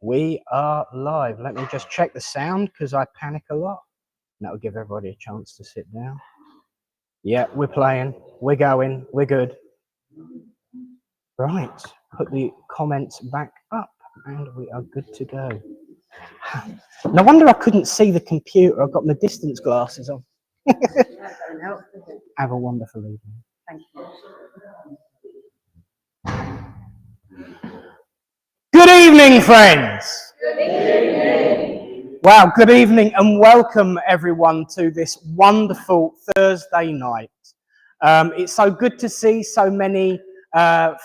We are live. Let me just check the sound because I panic a lot. That will give everybody a chance to sit down. Yeah, we're playing. We're going. We're good. Right. Put the comments back up and we are good to go. No wonder I couldn't see the computer. I've got my distance glasses on. Have a wonderful evening. Thank you. Good evening, friends. Good evening. Wow, good evening and welcome everyone to this wonderful Thursday night. It's so good to see so many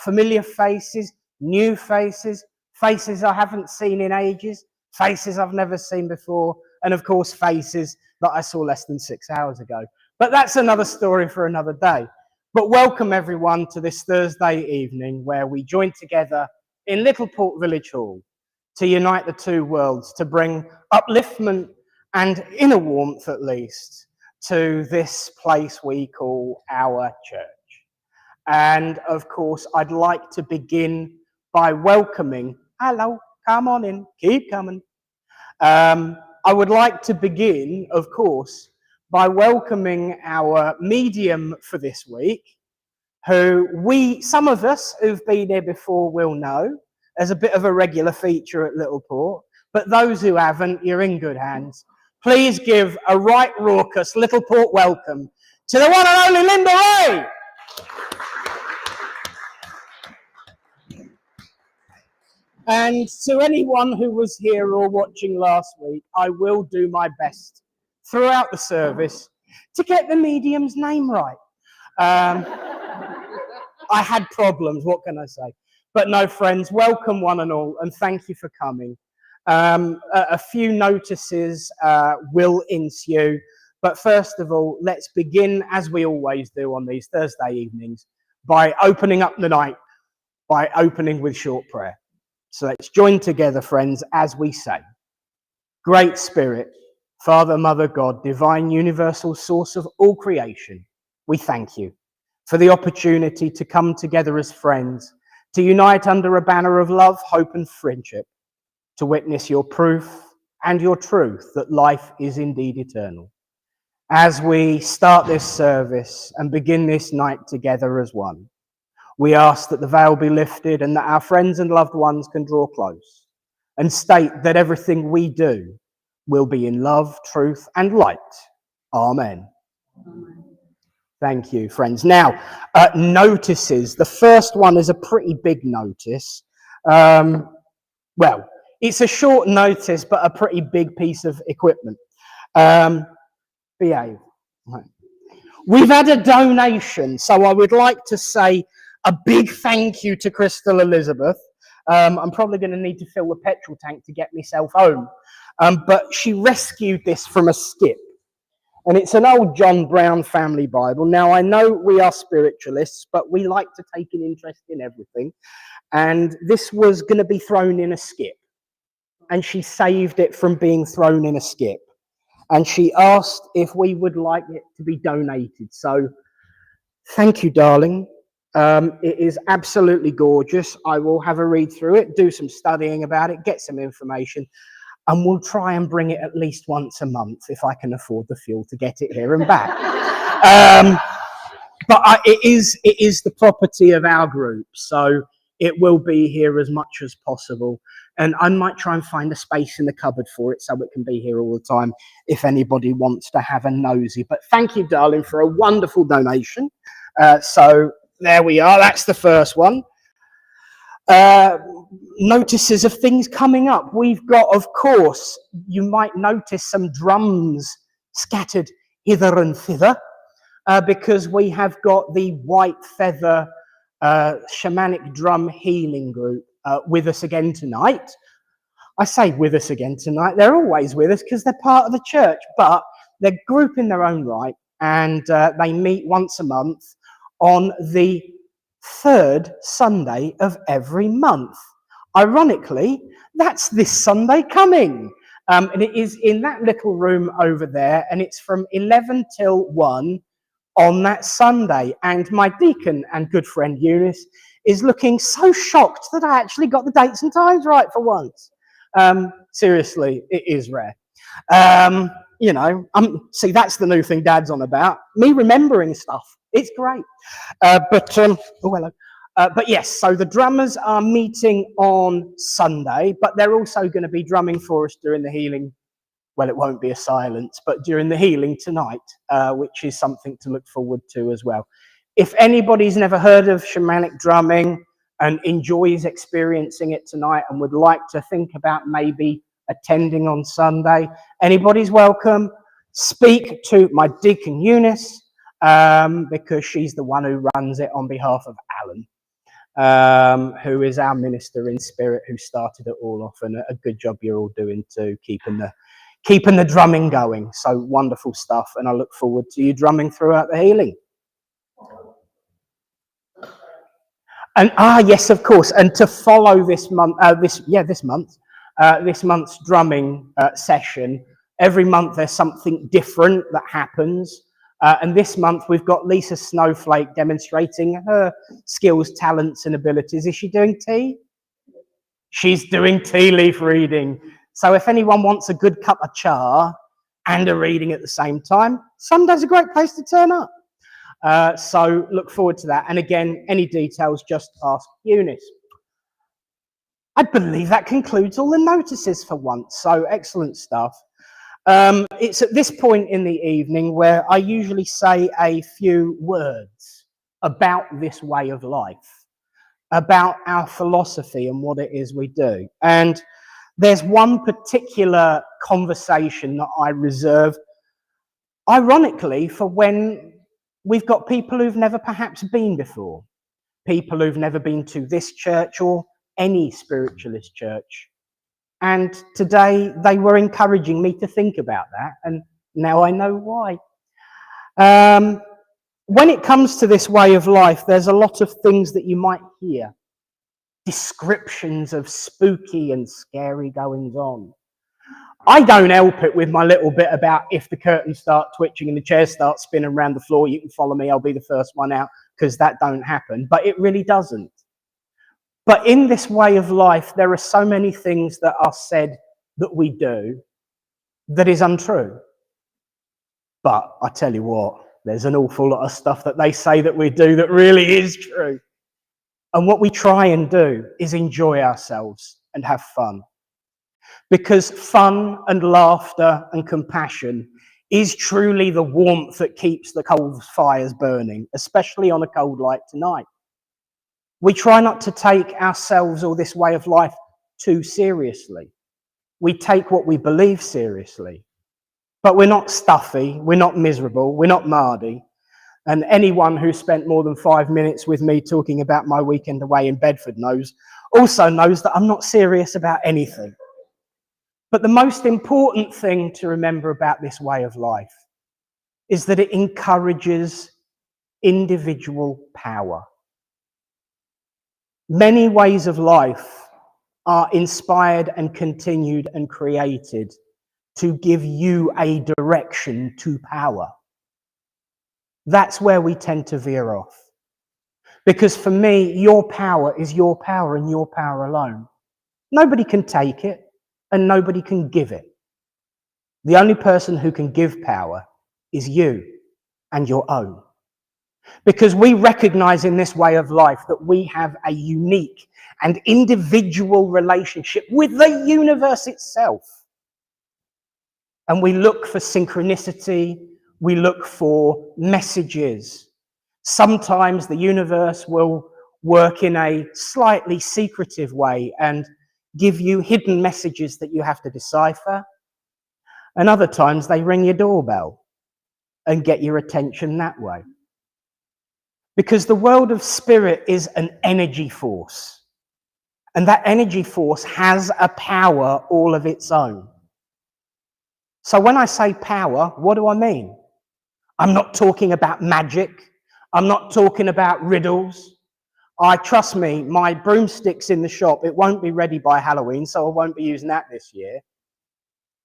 familiar faces, new faces, faces I haven't seen in ages, faces I've never seen before, and of course faces that I saw less than 6 hours ago. But that's another story for another day. But welcome everyone to this Thursday evening where we join together in Littleport Village Hall to unite the two worlds, to bring upliftment and inner warmth at least to this place we call our church. And of course, I'd like to begin by welcoming, hello, come on in, keep coming. I would like to begin, of course, by welcoming our medium for this week, who some of us who've been here before will know as a bit of a regular feature at Littleport, but those who haven't, you're in good hands. Please give a right raucous Littleport welcome to the one and only Linda Rae. And to anyone who was here or watching last week, I will do my best throughout the service to get the medium's name right. I had problems, what can I say? But no, friends, welcome one and all, and thank you for coming. A few notices will ensue, but first of all, let's begin, as we always do on these Thursday evenings, by opening up the night, by opening with short prayer. So let's join together, friends, as we say, Great Spirit, Father, Mother, God, divine, universal source of all creation, we thank you for the opportunity to come together as friends, to unite under a banner of love, hope, and friendship, to witness your proof and your truth that life is indeed eternal. As we start this service and begin this night together as one, we ask that the veil be lifted and that our friends and loved ones can draw close and state that everything we do will be in love, truth, and light. Amen. Amen. Thank you, friends. Now, notices. The first one is a pretty big notice. Well, it's a short notice, but a pretty big piece of equipment. Behave. Right. We've had a donation, so I would like to say a big thank you to Crystal Elizabeth. I'm probably going to need to fill the petrol tank to get myself home. But she rescued this from a skip. And it's an old John Brown family Bible. Now, I know we are spiritualists, but we like to take an interest in everything. And this was going to be thrown in a skip. And she saved it from being thrown in a skip. And she asked if we would like it to be donated. So, thank you, darling. It is absolutely gorgeous. I will have a read through it, do some studying about it, get some information. And we'll try and bring it at least once a month if I can afford the fuel to get it here and back. But it is the property of our group, so it will be here as much as possible. And I might try and find a space in the cupboard for it so it can be here all the time if anybody wants to have a nosy. But thank you, darling, for a wonderful donation. So there we are. That's the first one. Notices of things coming up. We've got, of course, you might notice some drums scattered hither and thither because we have got the White Feather Shamanic Drum Healing Group with us again tonight. I say with us again tonight. They're always with us because they're part of the church, but they're a group in their own right, and they meet once a month on the third Sunday of every month. Ironically, that's this Sunday coming. And it is in that little room over there, and it's from 11 till 1 on that Sunday. And my deacon and good friend Eunice is looking so shocked that I actually got the dates and times right for once. Seriously, it is rare. You know, see, that's the new thing Dad's on about. Me remembering stuff. It's great. Oh, hello. But yes, so the drummers are meeting on Sunday, but they're also going to be drumming for us during the healing. Well, it won't be a silence, but during the healing tonight, which is something to look forward to as well. If anybody's never heard of shamanic drumming and enjoys experiencing it tonight and would like to think about maybe attending on Sunday, anybody's welcome. Speak to my deacon Eunice, because she's the one who runs it on behalf of Alan, who is our minister in spirit, who started it all off, and a good job you're all doing too, keeping the drumming going. So wonderful stuff, and I look forward to you drumming throughout the healing. And yes, of course, and to follow this month's drumming session. Every month there's something different that happens. And this month we've got Lisa Snowflake demonstrating her skills, talents and abilities. Is she doing tea? She's doing tea leaf reading. So if anyone wants a good cup of cha and a reading at the same time, Sunday's a great place to turn up. So look forward to that. And again, any details, just ask Eunice. I believe that concludes all the notices for once. So excellent stuff. It's at this point in the evening where I usually say a few words about this way of life, about our philosophy and what it is we do. And there's one particular conversation that I reserve, ironically, for when we've got people who've never perhaps been before, people who've never been to this church or any spiritualist church. And today they were encouraging me to think about that, and now I know why. When it comes to this way of life, there's a lot of things that you might hear. Descriptions of spooky and scary goings on. I don't help it with my little bit about if the curtains start twitching and the chairs start spinning around the floor, you can follow me, I'll be the first one out, because that don't happen. But it really doesn't. But in this way of life, there are so many things that are said that we do that is untrue. But I tell you what, there's an awful lot of stuff that they say that we do that really is true. And what we try and do is enjoy ourselves and have fun. Because fun and laughter and compassion is truly the warmth that keeps the coal fires burning, especially on a cold like tonight. We try not to take ourselves or this way of life too seriously. We take what we believe seriously. But we're not stuffy, we're not miserable, we're not mardy. And anyone who spent more than 5 minutes with me talking about my weekend away in Bedford also knows that I'm not serious about anything. But the most important thing to remember about this way of life is that it encourages individual power. Many ways of life are inspired and continued and created to give you a direction to power. That's where we tend to veer off. Because for me, your power is your power and your power alone. Nobody can take it and nobody can give it. The only person who can give power is you and your own. Because we recognize in this way of life that we have a unique and individual relationship with the universe itself. And we look for synchronicity, we look for messages. Sometimes the universe will work in a slightly secretive way and give you hidden messages that you have to decipher. And other times they ring your doorbell and get your attention that way. Because the world of spirit is an energy force. And that energy force has a power all of its own. So when I say power, what do I mean? I'm not talking about magic. I'm not talking about riddles. Trust me, my broomstick's in the shop. It won't be ready by Halloween, so I won't be using that this year.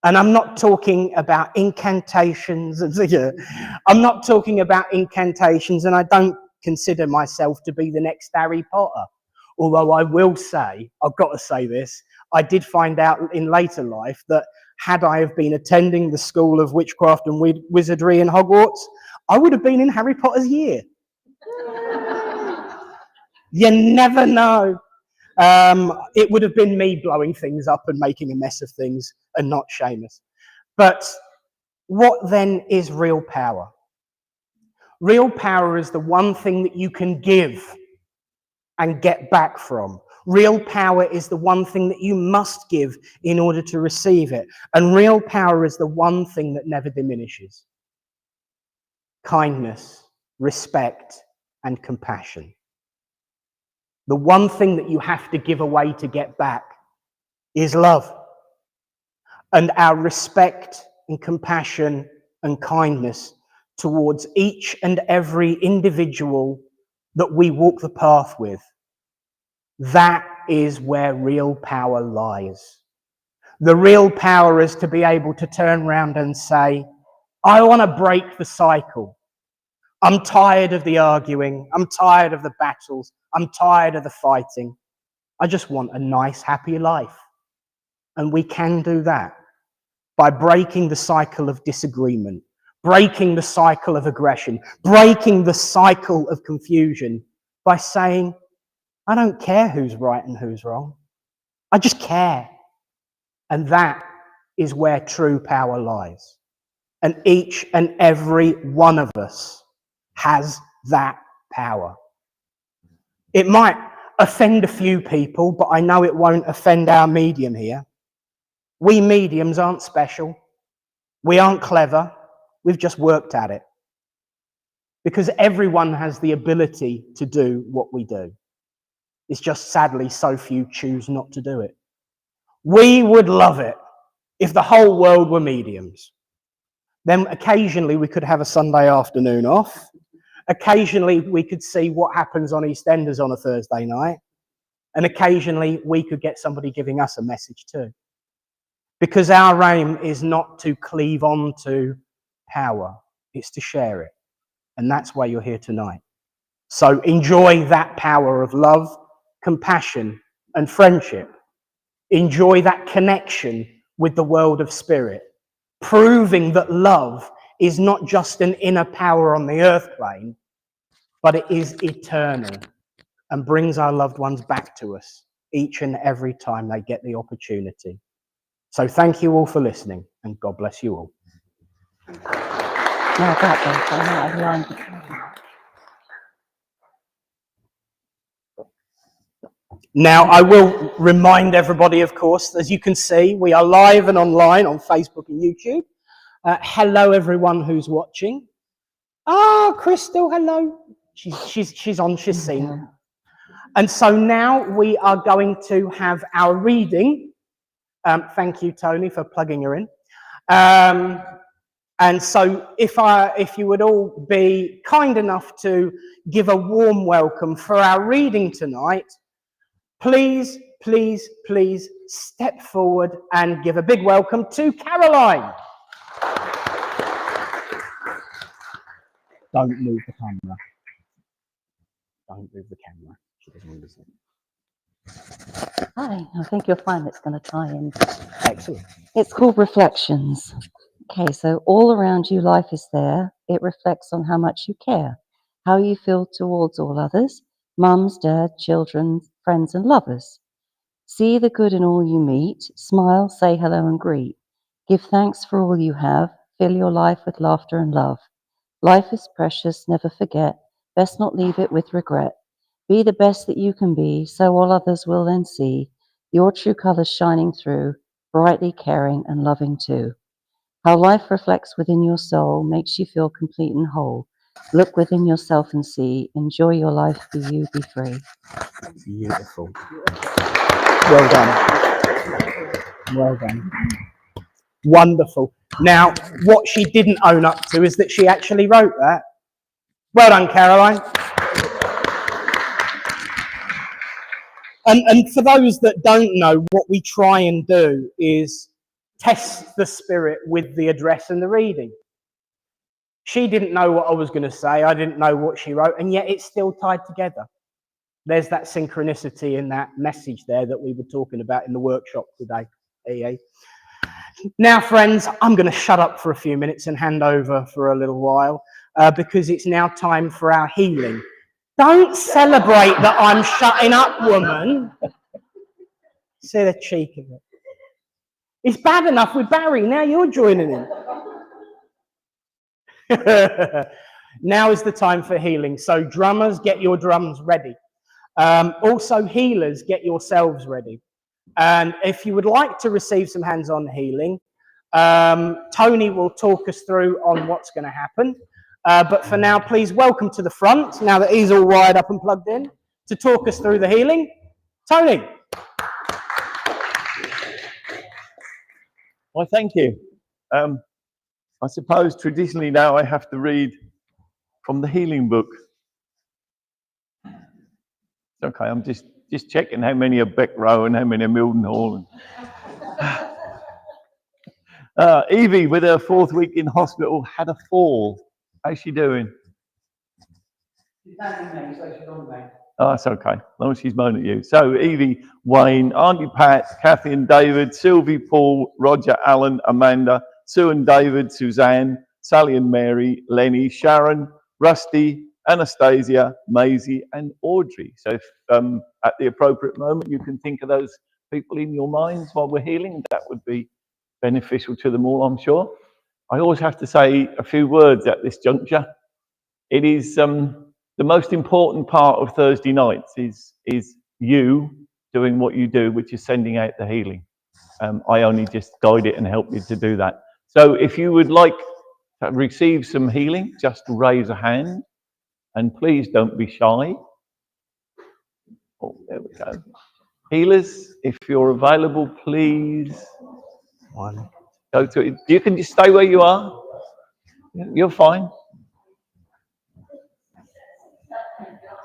And I'm not talking about incantations. I'm not talking about incantations, and I don't consider myself to be the next Harry Potter. Although I will say, I've got to say this, I did find out in later life that had I have been attending the School of Witchcraft and Wizardry in Hogwarts, I would have been in Harry Potter's year. You never know. It would have been me blowing things up and making a mess of things and not Seamus. But what then is real power? Real power is the one thing that you can give and get back from. Real power is the one thing that you must give in order to receive it. And real power is the one thing that never diminishes. Kindness, respect, and compassion. The one thing that you have to give away to get back is love. And our respect and compassion and kindness towards each and every individual that we walk the path with, that is where real power lies. The real power is to be able to turn around and say, I want to break the cycle. I'm tired of the arguing. I'm tired of the battles. I'm tired of the fighting. I just want a nice, happy life. And we can do that by breaking the cycle of disagreement, breaking the cycle of aggression, breaking the cycle of confusion by saying, I don't care who's right and who's wrong. I just care. And that is where true power lies. And each and every one of us has that power. It might offend a few people, but I know it won't offend our medium here. We mediums aren't special. We aren't clever. We've just worked at it. Because everyone has the ability to do what we do. It's just sadly so few choose not to do it. We would love it if the whole world were mediums. Then occasionally we could have a Sunday afternoon off. Occasionally we could see what happens on EastEnders on a Thursday night. And occasionally we could get somebody giving us a message too. Because our aim is not to cleave on to power, it's to share it. And that's why you're here tonight. So enjoy that power of love, compassion, and friendship. Enjoy that connection with the world of spirit, proving that love is not just an inner power on the earth plane, but it is eternal and brings our loved ones back to us each and every time they get the opportunity. So thank you all for listening, and God bless you all. Now, I will remind everybody, of course, as you can see, we are live and online on Facebook and YouTube. Hello, everyone who's watching. Ah, Crystal, hello. She's on, she's seen. And so now we are going to have our reading. Thank you, Tony, for plugging her in. And so if you would all be kind enough to give a warm welcome for our reading tonight, please, please, please step forward and give a big welcome to Caroline. Don't move the camera. Don't move the camera. She doesn't understand. Hi, I think you'll find it's going to tie in. Excellent. It's called Reflections. Okay, so all around you life is there. It reflects on how much you care, how you feel towards all others, mums, dad, children, friends and lovers. See the good in all you meet, smile, say hello and greet. Give thanks for all you have, fill your life with laughter and love. Life is precious, never forget, best not leave it with regret. Be the best that you can be, so all others will then see your true colours shining through, brightly caring and loving too. How life reflects within your soul makes you feel complete and whole. Look within yourself and see, enjoy your life, be you, be free. Beautiful. Well done. Well done. Wonderful. Now, what she didn't own up to is that she actually wrote that. Well done, Caroline. And for those that don't know, what we try and do is test the spirit with the address and the reading. She didn't know what I was going to say. I didn't know what she wrote, and yet it's still tied together. There's that synchronicity in that message there that we were talking about in the workshop today. EA. Now, friends, I'm going to shut up for a few minutes and hand over for a little while because it's now time for our healing. Don't celebrate that I'm shutting up, woman. See the cheek of it. It's bad enough with Barry. Now you're joining in. Now is the time for healing. So drummers, get your drums ready. Also healers, get yourselves ready. And if you would like to receive some hands-on healing, Tony will talk us through on what's going to happen. But for now, please welcome to the front, now that he's all wired up and plugged in, to talk us through the healing, Tony. Well, thank you. I suppose traditionally now I have to read from the healing book. Okay, I'm just checking how many are Beck Row and how many are Milton Hall. Evie, with her 4th week in hospital, had a fall. How's she doing? She's thanking me, so she's on me. Oh, that's okay, as long as she's moaning at you. So, Evie, Wayne, Auntie Pat, Kathy and David, Sylvie, Paul, Roger, Alan, Amanda, Sue and David, Suzanne, Sally and Mary, Lenny, Sharon, Rusty, Anastasia, Maisie and Audrey. So if at the appropriate moment you can think of those people in your minds while we're healing, that would be beneficial to them all, I'm sure. I always have to say a few words at this juncture. It is the most important part of Thursday nights is you doing what you do, which is sending out the healing. I only just guide it and help you to do that. So if you would like to receive some healing, just raise a hand. And please don't be shy. Oh, there we go. Healers, if you're available, please go to it. You can just stay where you are. You're fine.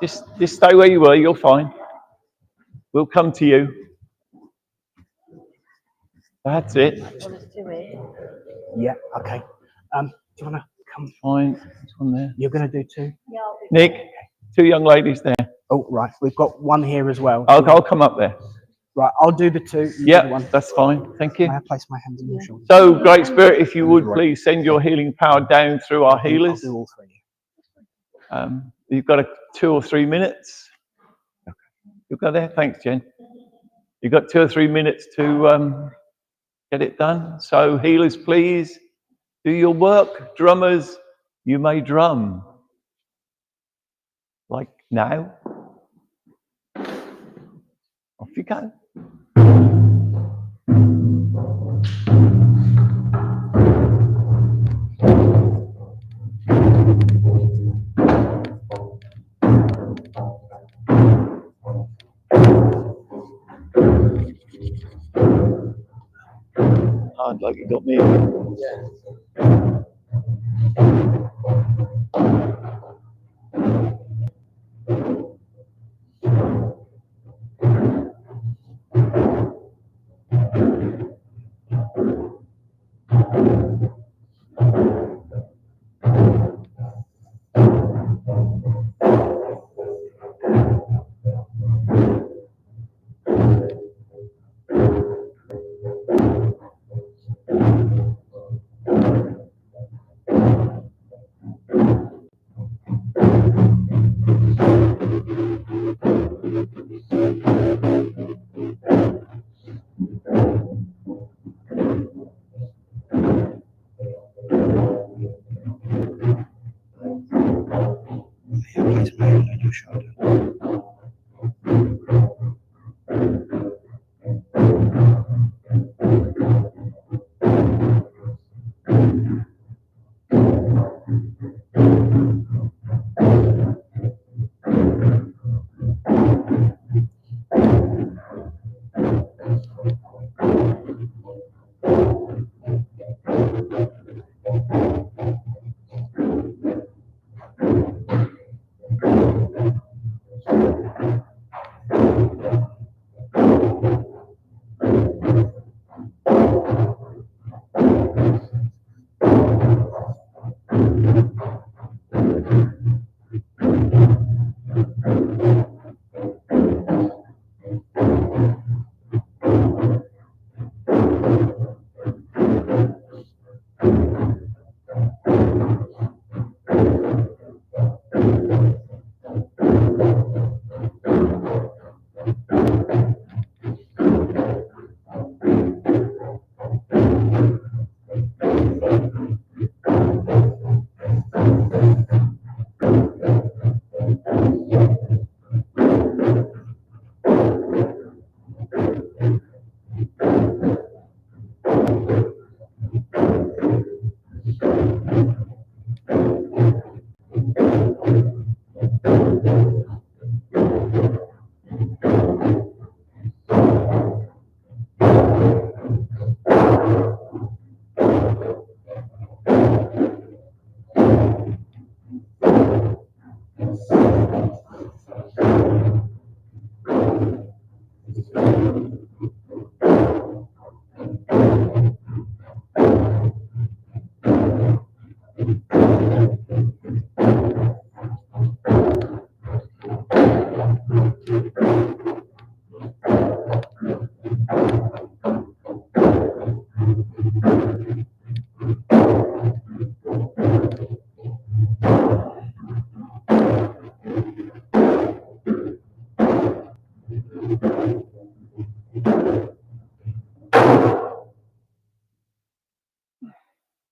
Just stay where you were. You're fine. We'll come to you. That's it. Yeah, okay. Do you want to come? Fine. This one there. You're going to do 2? Nick, 2 young ladies there. Oh, right. We've got one here as well. I'll come up there. Right, I'll do the 2. Yeah, that's fine. Thank you. May I place my hands on your shoulders? So, Great Spirit, if you would please send your healing power down through our healers. I'll do all 3. You've got 2 or 3 minutes. You'll go there. Thanks, Jen. You've got 2 or 3 minutes to get it done. So, healers, please do your work. Drummers, you may drum. Like now. Off you go. Hard like you got me.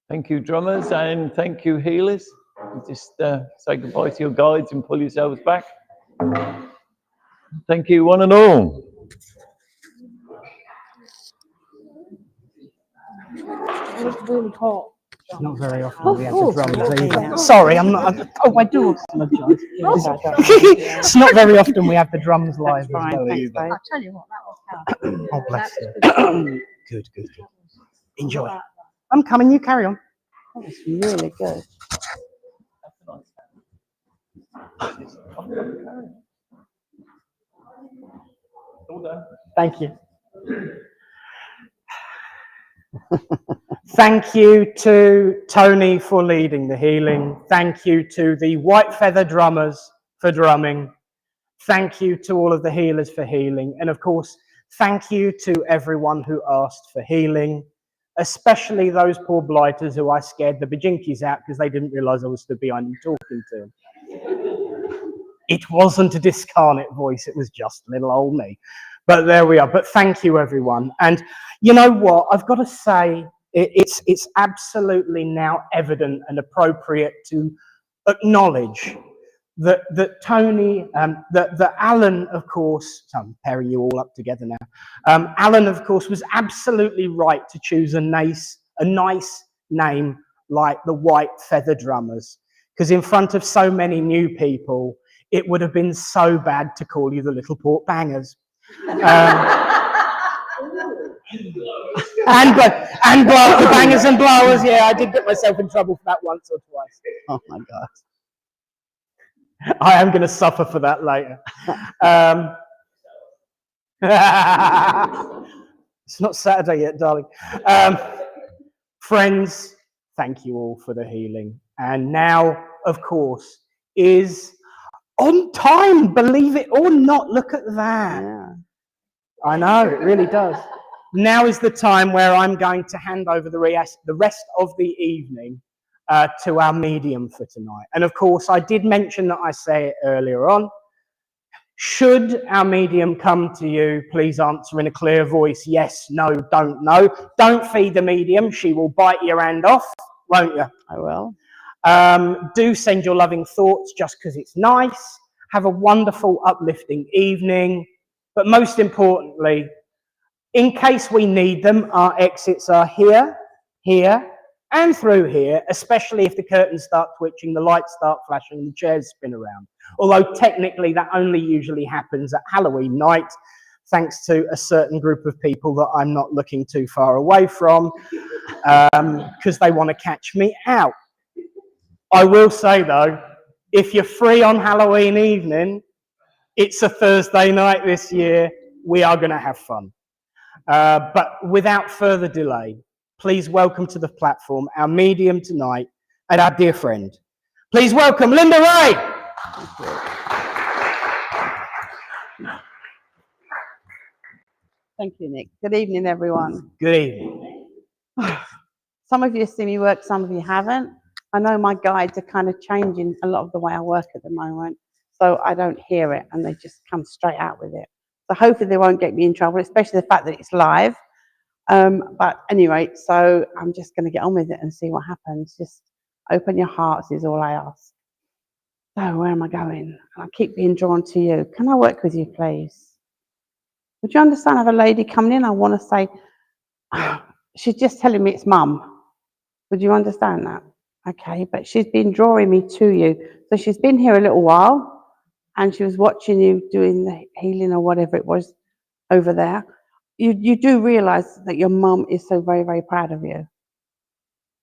Thank you, drummers, and thank you, healers. Just say goodbye to your guides and pull yourselves back. Thank you, one and all. It's really hot. It's not very often we have the drums either. Sorry, I'm not. Oh, I do apologise. It's not very often we have the drums live as well either. I'll tell you what, that was Oh, bless you. Good, good, good. Enjoy. I'm coming, you carry on. That's really good. Thank you. Thank you to Tony for leading the healing. Thank you to the White Feather drummers for drumming. Thank you to all of the healers for healing. And of course, thank you to everyone who asked for healing, especially those poor blighters who I scared the bajinkies out because they didn't realise I was stood behind them talking to them. It wasn't a discarnate voice, it was just little old me. But there we are. But thank you, everyone. And you know what? I've got to say, it's absolutely now evident and appropriate to acknowledge that Tony, that Alan, of course, so I'm pairing you all up together now. Alan, of course, was absolutely right to choose a nice name like the White Feather Drummers, because in front of so many new people, it would have been so bad to call you the Littleport Bangers. And the bangers and blowers. Yeah, I did get myself in trouble for that once or twice. Oh my God. I am going to suffer for that later. It's not Saturday yet, darling. Friends, thank you all for the healing. And now, of course, is on time, believe it or not. Look at that. Yeah. I know, it really does. Now is the time where I'm going to hand over the rest of the evening to our medium for tonight. And of course, I did mention that I say it earlier on. Should our medium come to you, please answer in a clear voice, yes, no, don't know. Don't feed the medium. She will bite your hand off, won't you? I will. Do send your loving thoughts just because it's nice. Have a wonderful, uplifting evening. But most importantly, in case we need them, our exits are here, here, and through here, especially if the curtains start twitching, the lights start flashing, and the chairs spin around. Although technically that only usually happens at Halloween night, thanks to a certain group of people that I'm not looking too far away from, because they want to catch me out. I will say though, if you're free on Halloween evening, it's a Thursday night this year, we are going to have fun. But without further delay, please welcome to the platform our medium tonight and our dear friend. Please welcome Linda Rae. Thank you, Nick. Good evening, everyone. Good evening. Some of you have seen me work, some of you haven't. I know my guides are kind of changing a lot of the way I work at the moment, so I don't hear it and they just come straight out with it. So hopefully they won't get me in trouble, especially the fact that it's live. But anyway, so I'm just going to get on with it and see what happens. Just open your hearts is all I ask. So where am I going? I keep being drawn to you. Can I work with you, please? Would you understand? I have a lady coming in. I want to say, she's just telling me it's mum. Would you understand that? Okay, but she's been drawing me to you. So she's been here a little while and she was watching you doing the healing or whatever it was over there. You do realize that your mum is so very, very proud of you.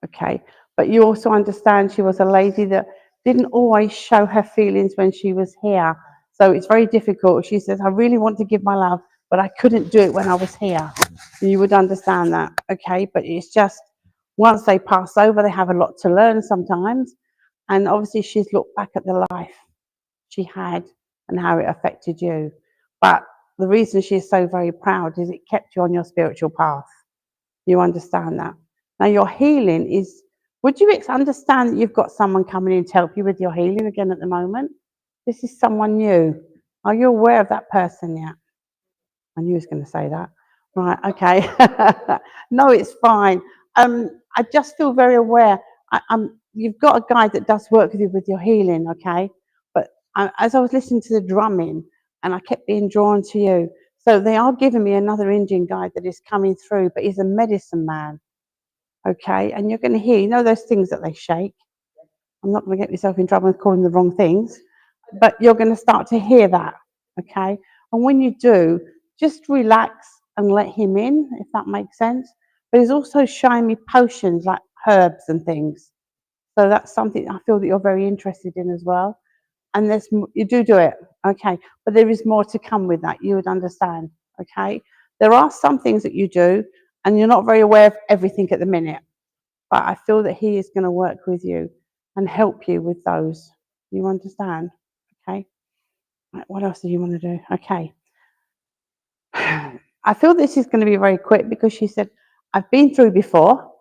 Okay, but you also understand she was a lady that didn't always show her feelings when she was here. So it's very difficult. She says, I really want to give my love, but I couldn't do it when I was here. You would understand that, okay? But it's just, once they pass over, they have a lot to learn sometimes. And obviously she's looked back at the life she had and how it affected you. But the reason she's so very proud is it kept you on your spiritual path. You understand that? Now your healing is, would you understand that you've got someone coming in to help you with your healing again at the moment? This is someone new. Are you aware of that person yet? I knew he was going to say that. Right, okay. No, it's fine. I just feel very aware. You've got a guy that does work with you with your healing, okay? But as I was listening to the drumming, and I kept being drawn to you, so they are giving me another Indian guy that is coming through, but he's a medicine man, okay? And you're going to hear, you know those things that they shake? I'm not going to get myself in trouble with calling the wrong things, but you're going to start to hear that, okay? And when you do, just relax and let him in, if that makes sense. But he's also showing me potions like herbs and things. So that's something I feel that you're very interested in as well. And you do it, okay? But there is more to come with that, you would understand, okay? There are some things that you do, and you're not very aware of everything at the minute. But I feel that he is going to work with you and help you with those. You understand? Okay. Right, what else do you want to do? Okay. I feel this is going to be very quick because she said, I've been through before,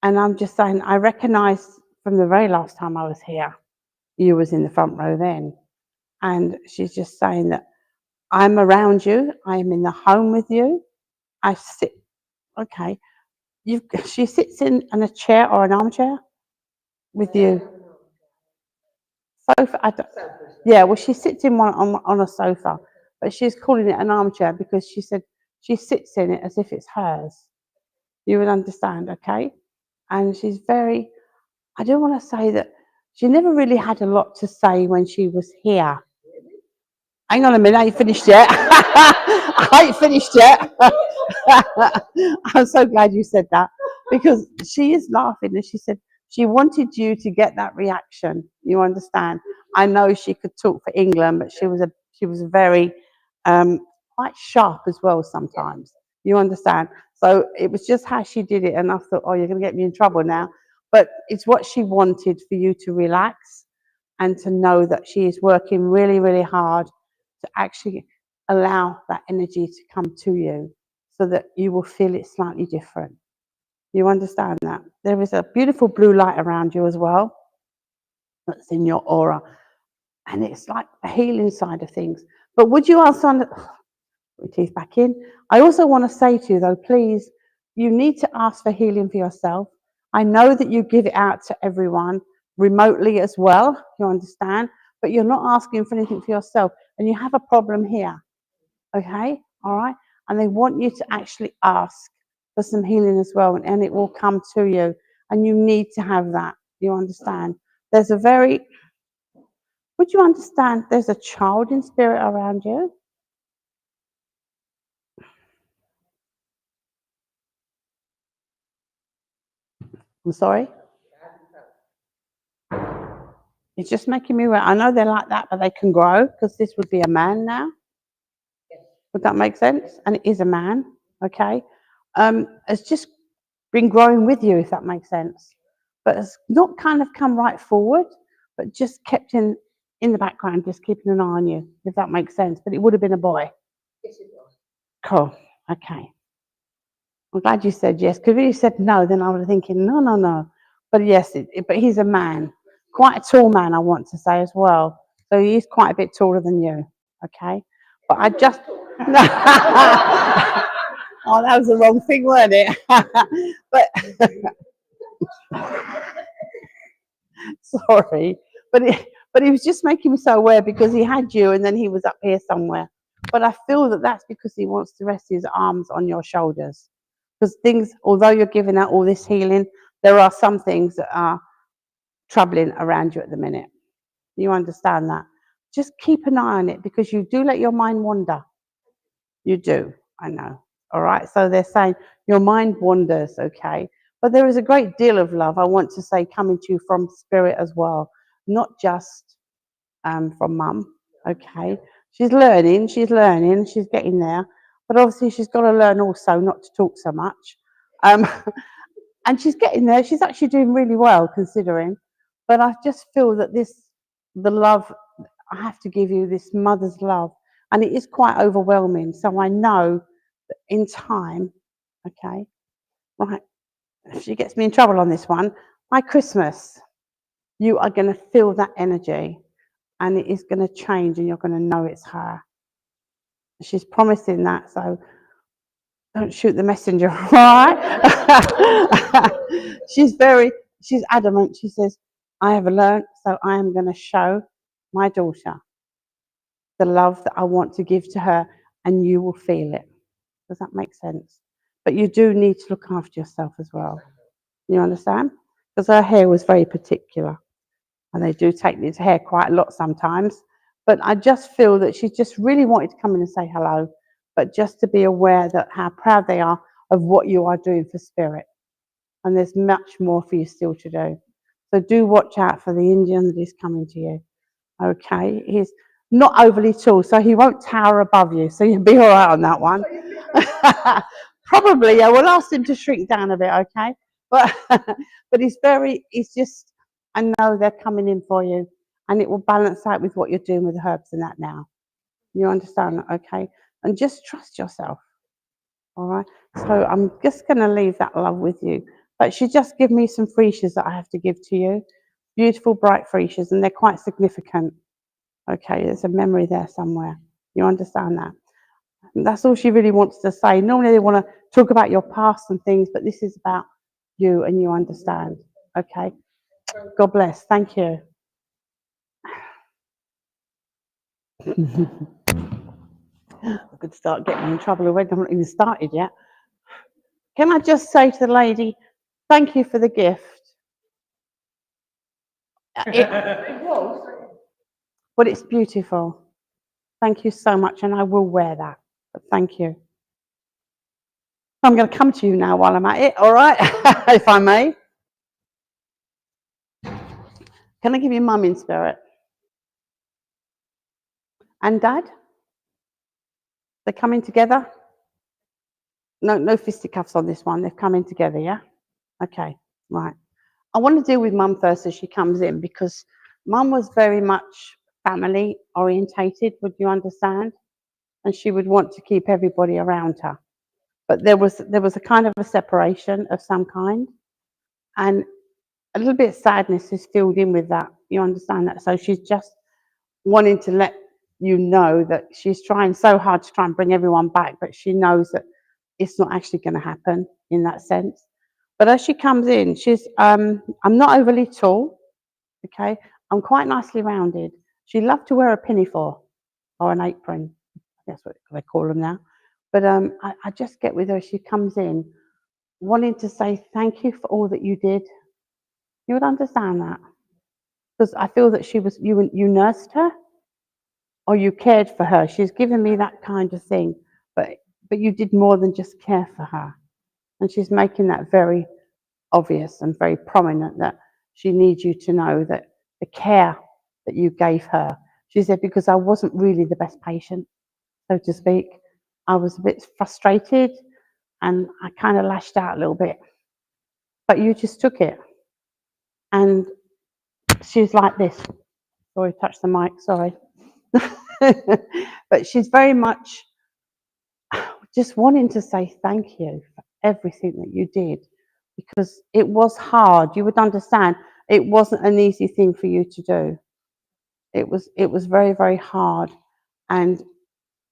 and I'm just saying, I recognised from the very last time I was here, you was in the front row then. And she's just saying that I'm around you, I am in the home with you. I sit, okay. She sits in a chair or an armchair with you. Sofa, yeah, well, she sits in one on a sofa, but she's calling it an armchair because she said she sits in it as if it's hers. You would understand, okay? And she's very, I don't want to say that, she never really had a lot to say when she was here. Hang on a minute, I ain't finished yet. I ain't finished yet. I'm so glad you said that because she is laughing and she said she wanted you to get that reaction. You understand? I know she could talk for England, but she was very quite sharp as well sometimes. You understand? So it was just how she did it, and I thought, oh, you're going to get me in trouble now. But it's what she wanted for you to relax and to know that she is working really, really hard to actually allow that energy to come to you so that you will feel it slightly different. You understand that? There is a beautiful blue light around you as well that's in your aura. And it's like a healing side of things. But would you also, put your teeth back in. I also want to say to you though, please, you need to ask for healing for yourself. I know that you give it out to everyone remotely as well, you understand, but you're not asking for anything for yourself. And you have a problem here, okay? All right? And they want you to actually ask for some healing as well, and it will come to you. And you need to have that, you understand? There's a very, would you understand there's a child in spirit around you? I'm sorry? It's just making me aware. I know they're like that, but they can grow because this would be a man now. Would that make sense? And it is a man, okay? It's just been growing with you, if that makes sense. But it's not kind of come right forward, but just kept in the background, just keeping an eye on you, if that makes sense. But it would have been a boy. Yes, it was. Cool. Okay. I'm glad you said yes, because if you said no, then I was thinking, no. But yes, but he's a man. Quite a tall man, I want to say as well. So he is quite a bit taller than you, okay? But I just... Oh, that was the wrong thing, weren't it? But... Sorry. But he was just making me so aware because he had you and then he was up here somewhere. But I feel that that's because he wants to rest his arms on your shoulders. Because things, although you're giving out all this healing, there are some things that are troubling around you at the minute. You understand that? Just keep an eye on it because you do let your mind wander. You do, I know. All right, so they're saying your mind wanders, okay? But there is a great deal of love, I want to say, coming to you from spirit as well, not just from mum, okay? She's learning, she's getting there. But obviously she's got to learn also not to talk so much. And she's getting there. She's actually doing really well considering. But I just feel that the love, I have to give you this mother's love. And it is quite overwhelming. So I know that in time, okay, right, if she gets me in trouble on this one, by Christmas, you are going to feel that energy. And it is going to change and you're going to know it's her. She's promising that, so don't shoot the messenger, all right? she's adamant. She says, I have learned, so I am going to show my daughter the love that I want to give to her, and you will feel it. Does that make sense? But you do need to look after yourself as well. You understand? Because her hair was very particular, and they do take this hair quite a lot sometimes. But I just feel that she just really wanted to come in and say hello, but just to be aware that how proud they are of what you are doing for spirit. And there's much more for you still to do. So do watch out for the Indian that is coming to you. Okay? He's not overly tall, so he won't tower above you. So you'll be all right on that one. Probably, yeah. We'll ask him to shrink down a bit, okay? But he's just, I know they're coming in for you, and it will balance out with what you're doing with the herbs and that now. You understand that, okay? And just trust yourself, all right? So I'm just going to leave that love with you. But she just gave me some freesias that I have to give to you. Beautiful, bright freesias, and they're quite significant. Okay, there's a memory there somewhere. You understand that? And that's all she really wants to say. Normally they want to talk about your past and things, but this is about you, and you understand. Okay? God bless. Thank you. I could start getting in trouble already. I'm not even started yet. Can I just say to the lady, thank you for the gift. But it's beautiful. Thank you so much, and I will wear that. But thank you. I'm going to come to you now while I'm at it, all right? If I may. Can I give you mum in spirit? And dad? They're coming together? No fisticuffs on this one. They've come in together, yeah? Okay, right. I want to deal with mum first as she comes in, because mum was very much family orientated, would you understand? And she would want to keep everybody around her. But there was a kind of a separation of some kind, and a little bit of sadness is filled in with that. You understand that? So she's just wanting to let you know that she's trying so hard to try and bring everyone back, but she knows that it's not actually going to happen in that sense. But as she comes in, I'm not overly tall, okay? I'm quite nicely rounded. She loved to wear a pinafore or an apron. That's what they call them now. But I just get with her. She comes in wanting to say thank you for all that you did. You would understand that, because I feel that you nursed her, or you cared for her. She's given me that kind of thing, but you did more than just care for her, and she's making that very obvious and very prominent that she needs you to know that the care that you gave her. She said, because I wasn't really the best patient, so to speak. I was a bit frustrated, and I kind of lashed out a little bit, but you just took it. And she's like this. Sorry, touch the mic, sorry. But she's very much just wanting to say thank you for everything that you did, because it was hard. You would understand, it wasn't an easy thing for you to do. It was very, very hard, and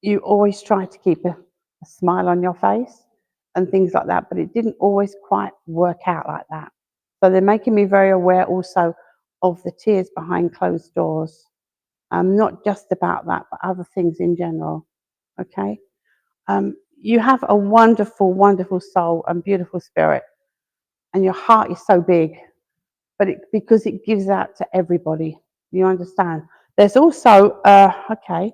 you always tried to keep a smile on your face and things like that, but it didn't always quite work out like that. So they're making me very aware also of the tears behind closed doors. Not just about that, but other things in general. Okay? You have a wonderful, wonderful soul and beautiful spirit, and your heart is so big, but because it gives out to everybody. You understand? There's also, okay.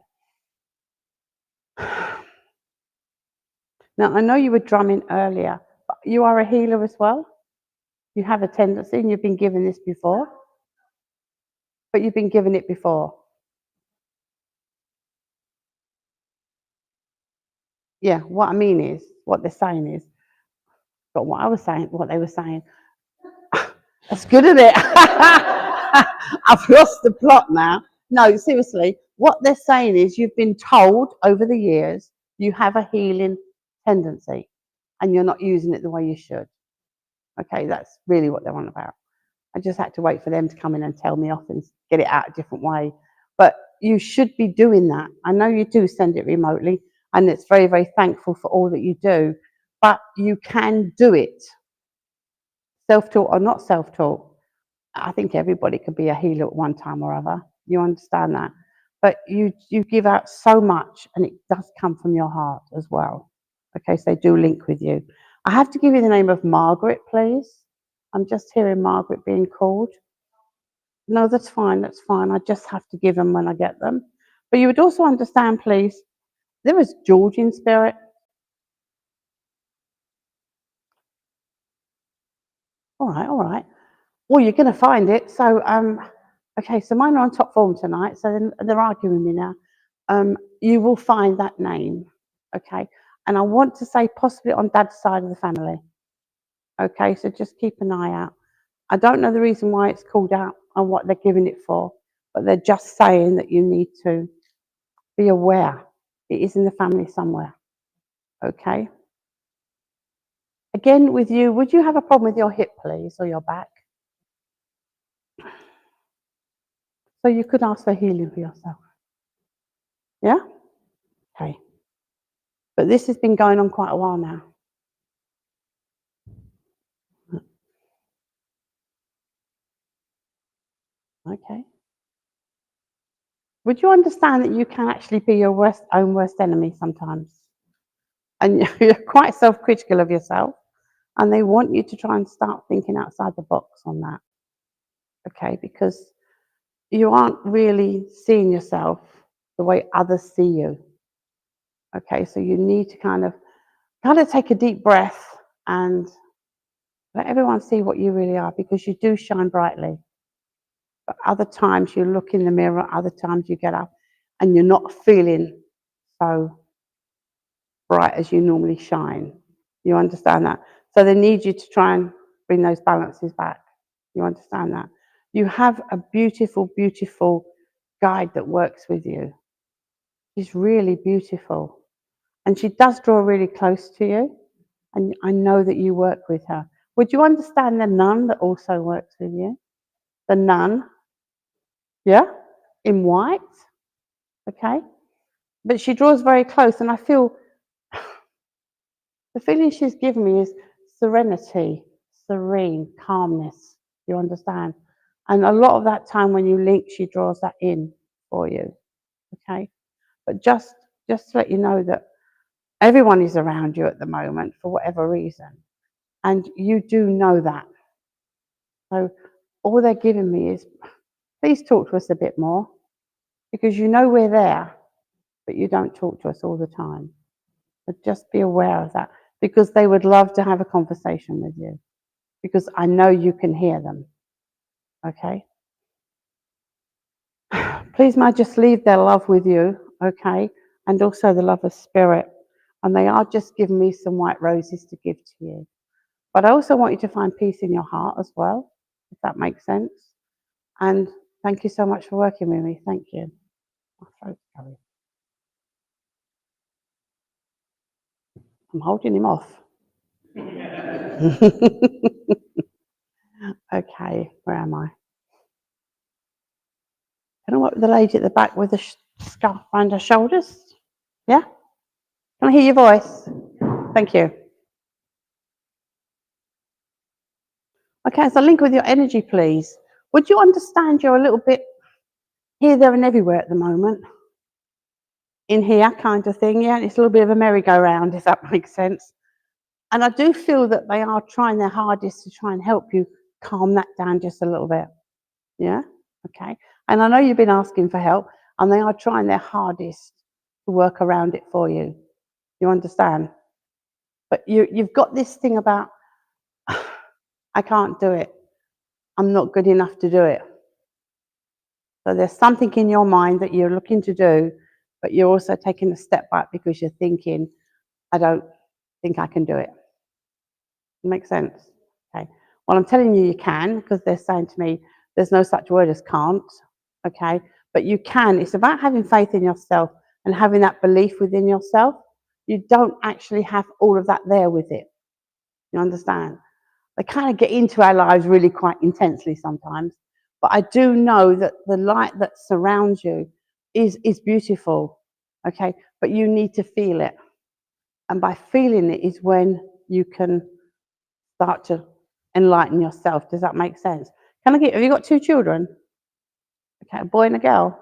Now, I know you were drumming earlier, but you are a healer as well. You have a tendency, and you've been given this before, but you've been given it before. Yeah, what I mean is, what they're saying is, but what they were saying, that's good, isn't it? I've lost the plot now. No, seriously, what they're saying is you've been told over the years you have a healing tendency, and you're not using it the way you should. Okay, that's really what they're on about. I just had to wait for them to come in and tell me off and get it out a different way. But you should be doing that. I know you do send it remotely. and it's very, very thankful for all that you do. But you can do it. Self-taught or not self-taught, I think everybody could be a healer at one time or other. You understand that? But you give out so much, and it does come from your heart as well. Okay, so they do link with you. I have to give you the name of Margaret, please. I'm just hearing Margaret being called. No, that's fine, that's fine. I just have to give them when I get them. But you would also understand, please, there is George in spirit. All right. Well, you're going to find it. So, okay, so mine are on top form tonight, so they're arguing with me now. You will find that name, okay? And I want to say possibly on Dad's side of the family. Okay, so just keep an eye out. I don't know the reason why it's called out and what they're giving it for, but they're just saying that you need to be aware. It is in the family somewhere, okay? Again, with you, would you have a problem with your hip, please, or your back? So you could ask for healing for yourself. Yeah? Okay. But this has been going on quite a while now. Okay. Would you understand that you can actually be your own worst enemy sometimes? And you're quite self-critical of yourself, and they want you to try and start thinking outside the box on that. Okay, because you aren't really seeing yourself the way others see you. Okay, so you need to kind of take a deep breath and let everyone see what you really are, because you do shine brightly. But other times you look in the mirror, other times you get up and you're not feeling so bright as you normally shine. You understand that? So they need you to try and bring those balances back. You understand that? You have a beautiful, beautiful guide that works with you. She's really beautiful. And she does draw really close to you. And I know that you work with her. Would you understand the nun that also works with you? The nun, yeah, in white, okay? But she draws very close, and I feel, the feeling she's given me is serenity, serene, calmness, you understand? And a lot of that time when you link, she draws that in for you, okay? But just to let you know that everyone is around you at the moment for whatever reason, and you do know that. So all they're giving me is, please talk to us a bit more, because you know we're there, but you don't talk to us all the time. But just be aware of that, because they would love to have a conversation with you, because I know you can hear them, okay? Please, may I just leave their love with you, okay? And also the love of spirit. And they are just giving me some white roses to give to you. But I also want you to find peace in your heart as well, if that makes sense. And thank you so much for working with me. Thank you. My throat's going. I'm holding him off. Okay, where am I? Can I work with the lady at the back with the scarf around her shoulders? Yeah? Can I hear your voice? Thank you. Okay, so link with your energy, please. Would you understand you're a little bit here, there, and everywhere at the moment? In here, kind of thing, yeah? It's a little bit of a merry-go-round, if that makes sense. And I do feel that they are trying their hardest to try and help you calm that down just a little bit. Yeah? Okay. And I know you've been asking for help, and they are trying their hardest to work around it for you. You understand? But you've got this thing about, I can't do it. I'm not good enough to do it. So there's something in your mind that you're looking to do, but you're also taking a step back because you're thinking, I don't think I can do it. Makes sense? Okay. Well, I'm telling you, you can, because they're saying to me, there's no such word as can't. Okay. But you can. It's about having faith in yourself and having that belief within yourself. You don't actually have all of that there with it. You understand? They kind of get into our lives really quite intensely sometimes. But I do know that the light that surrounds you is beautiful. okay? But you need to feel it. And by feeling it is when you can start to enlighten yourself. Does that make sense? Have you got 2 children? Okay, a boy and a girl.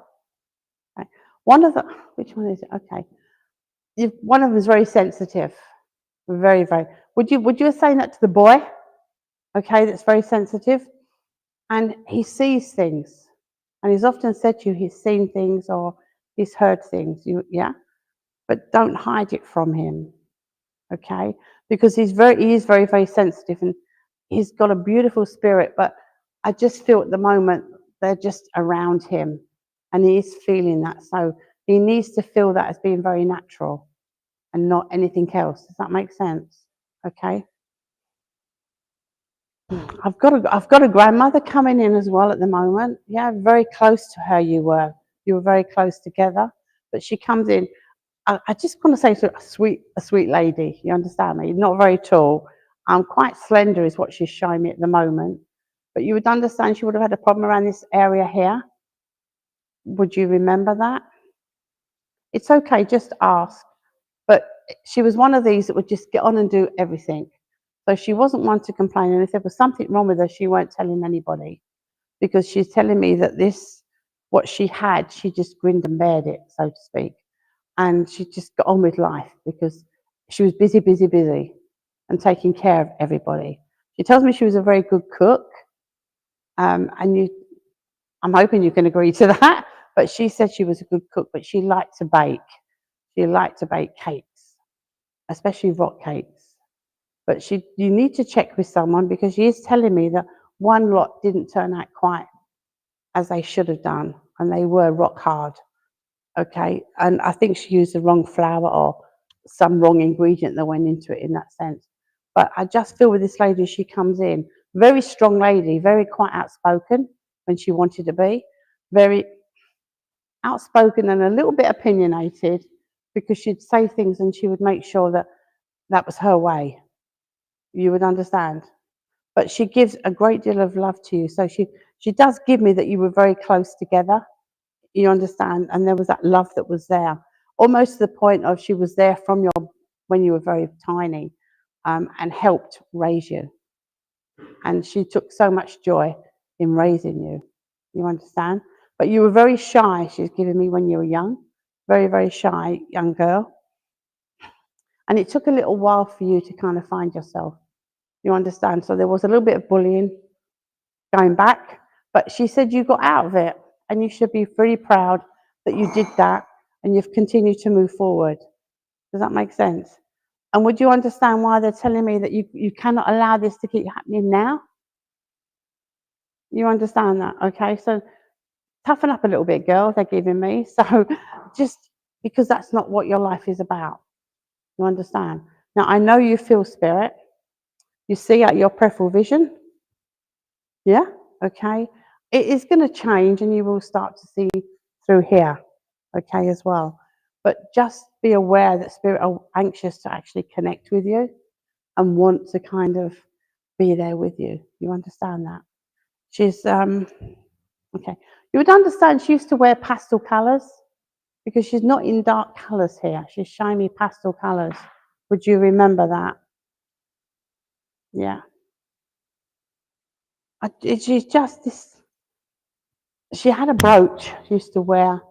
Okay. Which one is it? Okay. One of them is very sensitive. Very, very. Would you assign that to the boy? Okay, that's very sensitive. And he sees things. And he's often said to you he's seen things or he's heard things. Yeah? But don't hide it from him. Okay? Because he is very, very sensitive, and he's got a beautiful spirit, but I just feel at the moment they're just around him and he's feeling that. So he needs to feel that as being very natural and not anything else. Does that make sense? Okay. I've got a grandmother coming in as well at the moment. Yeah, very close to her you were. You were very close together. But she comes in. I just want to say a sweet lady. You understand me? Not very tall. Quite slender is what she's showing me at the moment. But you would understand she would have had a problem around this area here. Would you remember that? It's okay, just ask. But she was one of these that would just get on and do everything. So she wasn't one to complain. And if there was something wrong with her, she weren't telling anybody. Because she's telling me that what she had, she just grinned and bared it, so to speak. And she just got on with life because she was busy and taking care of everybody. She tells me she was a very good cook. I'm hoping you can agree to that. But she said she was a good cook, but she liked to bake. She liked to bake cakes, especially rock cakes. But you need to check with someone because she is telling me that one lot didn't turn out quite as they should have done, and they were rock hard. Okay, and I think she used the wrong flour or some wrong ingredient that went into it in that sense. But I just feel with this lady, she comes in, very strong lady, very quite outspoken when she wanted to be, very outspoken and a little bit opinionated because she'd say things and she would make sure that that was her way. You would understand. But she gives a great deal of love to you. So she does give me that you were very close together. You understand? And there was that love that was there. Almost to the point of she was there from when you were very tiny, and helped raise you. And she took so much joy in raising you. You understand? But you were very shy, she's given me, when you were young. Very, very shy young girl. And it took a little while for you to kind of find yourself. You understand? So there was a little bit of bullying going back. But she said you got out of it. And you should be pretty proud that you did that and you've continued to move forward. Does that make sense? And would you understand why they're telling me that you cannot allow this to keep happening now? You understand that? Okay, so toughen up a little bit, girl, they're giving me. So just because that's not what your life is about. You understand? Now, I know you feel spirit. You see out your peripheral vision. Yeah? Okay. It is going to change and you will start to see through here. Okay, as well. But just be aware that spirit are anxious to actually connect with you and want to kind of be there with you. You understand that? She's, okay. You would understand she used to wear pastel colours because she's not in dark colours here. She's shiny pastel colours. Would you remember that? Yeah. She's just this. She had a brooch she used to wear.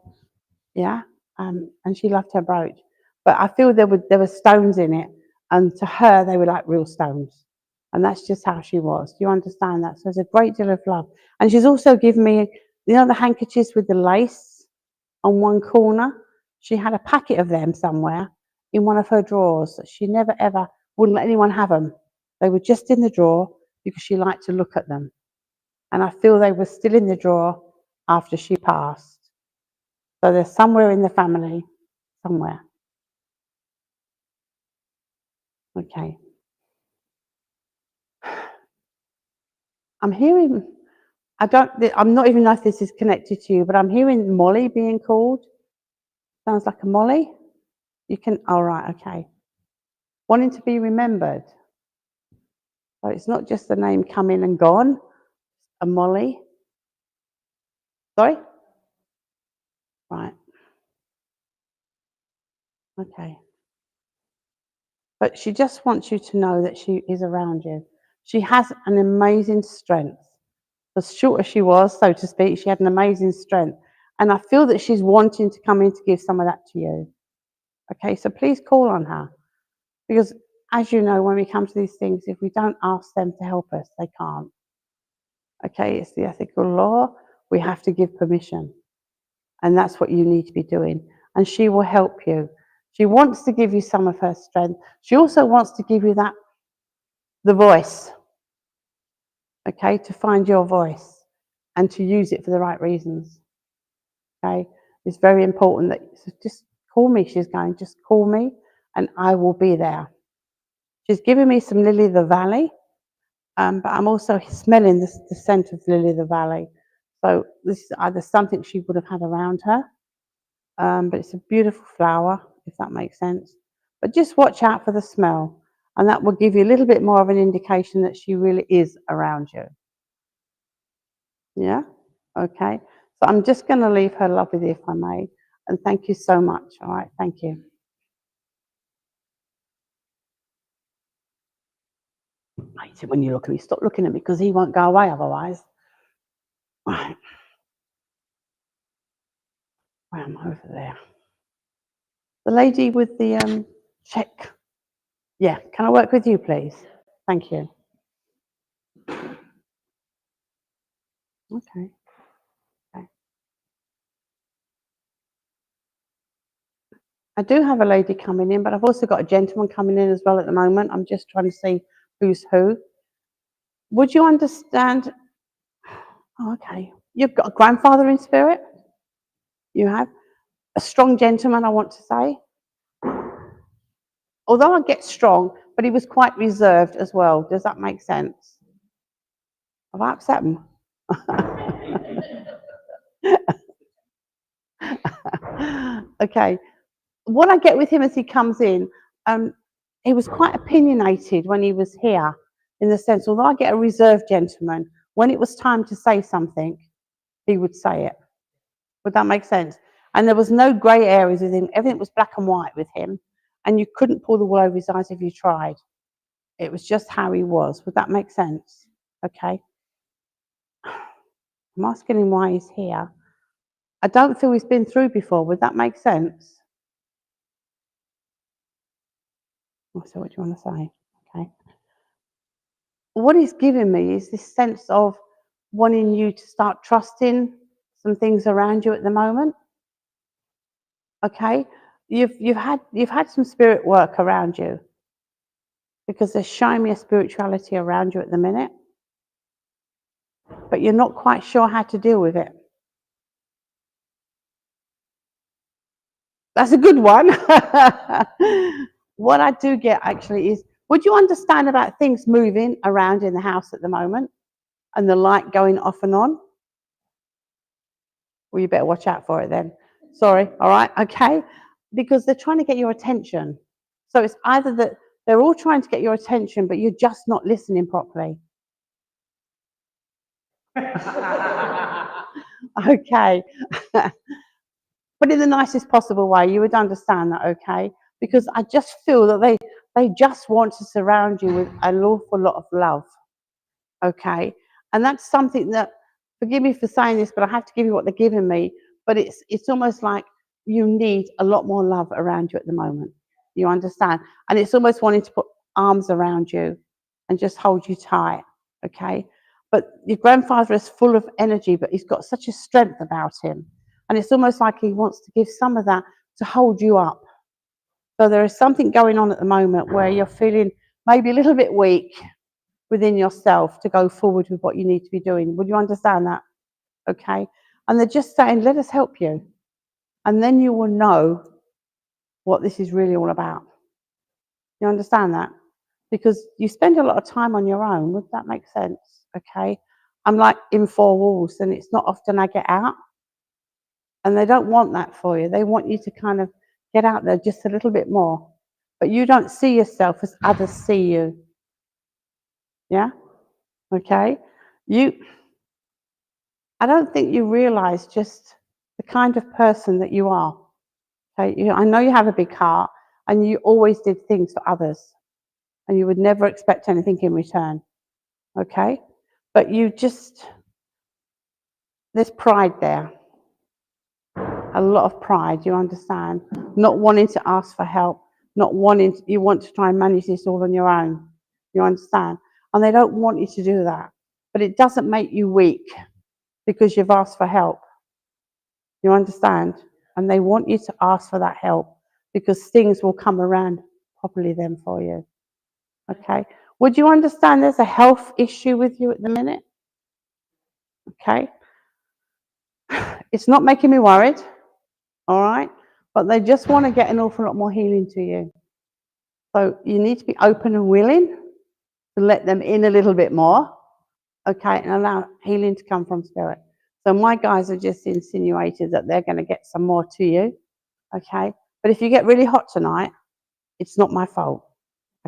Yeah. And she loved her brooch. But I feel there were stones in it. And to her, they were like real stones. And that's just how she was. Do you understand that? So there's a great deal of love. And she's also given me, the handkerchiefs with the lace on one corner. She had a packet of them somewhere in one of her drawers. She never, ever wouldn't let anyone have them. They were just in the drawer because she liked to look at them. And I feel they were still in the drawer after she passed. So they're somewhere in the family, somewhere. Okay. I'm hearing, I'm not even know if this is connected to you, but I'm hearing Molly being called. Sounds like a Molly. All right, okay. Wanting to be remembered. So it's not just the name come in and gone, a Molly. Sorry? Right. Okay. But she just wants you to know that she is around you. She has an amazing strength. As short as she was, so to speak, she had an amazing strength. And I feel that she's wanting to come in to give some of that to you. Okay, so please call on her. Because as you know, when we come to these things, if we don't ask them to help us, they can't. Okay, it's the ethical law. We have to give permission. And that's what you need to be doing. And she will help you. She wants to give you some of her strength. She also wants to give you the voice. Okay, to find your voice and to use it for the right reasons. Okay, it's very important that just call me. She's going, just call me and I will be there. She's giving me some lily of the valley, but I'm also smelling the scent of lily of the valley. So this is either something she would have had around her, but it's a beautiful flower, if that makes sense. But just watch out for the smell, and that will give you a little bit more of an indication that she really is around you. Yeah? Okay. So I'm just going to leave her love with you, if I may. And thank you so much. All right. Thank you. I hate it when you look at me. Stop looking at me because he won't go away otherwise. Right. Where am I over there? The lady with the check. Yeah. Can I work with you, please? Thank you. Okay. I do have a lady coming in, but I've also got a gentleman coming in as well at the moment. I'm just trying to see who's who. Would you understand? Oh, okay. You've got a grandfather in spirit? You have? A strong gentleman, I want to say. Although I get strong, but he was quite reserved as well. Does that make sense? Have I upset him? Okay. What I get with him as he comes in, he was quite opinionated when he was here, in the sense, although I get a reserved gentleman, when it was time to say something, he would say it. Would that make sense? And there was no grey areas with him. Everything was black and white with him. And you couldn't pull the wool over his eyes if you tried. It was just how he was. Would that make sense? Okay. I'm asking him why he's here. I don't feel he's been through before. Would that make sense? So what do you want to say? Okay. What he's given me is this sense of wanting you to start trusting some things around you at the moment. Okay. You've had some spirit work around you, because they're showing me a spirituality around you at the minute, but you're not quite sure how to deal with it. That's a good one. What I do get actually is, would you understand about things moving around in the house at the moment and the light going off and on? Well, you better watch out for it then. Sorry. All right. Okay. Because they're trying to get your attention. So it's either that they're all trying to get your attention, but you're just not listening properly. Okay. But in the nicest possible way, you would understand that, okay? Because I just feel that they just want to surround you with an awful lot of love, okay? And that's something that, forgive me for saying this, but I have to give you what they're giving me, but it's almost like you need a lot more love around you at the moment. You understand? And it's almost wanting to put arms around you and just hold you tight, okay? But your grandfather is full of energy, but he's got such a strength about him. And it's almost like he wants to give some of that to hold you up. So there is something going on at the moment where you're feeling maybe a little bit weak within yourself to go forward with what you need to be doing. Would you understand that? Okay. And they're just saying, let us help you. And then you will know what this is really all about. You understand that? Because you spend a lot of time on your own. Would that make sense? Okay. I'm like in four walls, and it's not often I get out. And they don't want that for you. They want you to kind of get out there just a little bit more. But you don't see yourself as others see you. Yeah? Okay? I don't think you realize just the kind of person that you are. Okay? I know you have a big heart, and you always did things for others, and you would never expect anything in return, okay? But there's pride there, a lot of pride, you understand? Not wanting to ask for help, you want to try and manage this all on your own, you understand? And they don't want you to do that, but it doesn't make you weak because you've asked for help, you understand? And they want you to ask for that help because things will come around properly then for you, okay? Would you understand there's a health issue with you at the minute? Okay? It's not making me worried, all right? But they just want to get an awful lot more healing to you. So you need to be open and willing to let them in a little bit more, okay? And allow healing to come from spirit. So my guys have just insinuated that they're going to get some more to you, okay? But if you get really hot tonight, it's not my fault,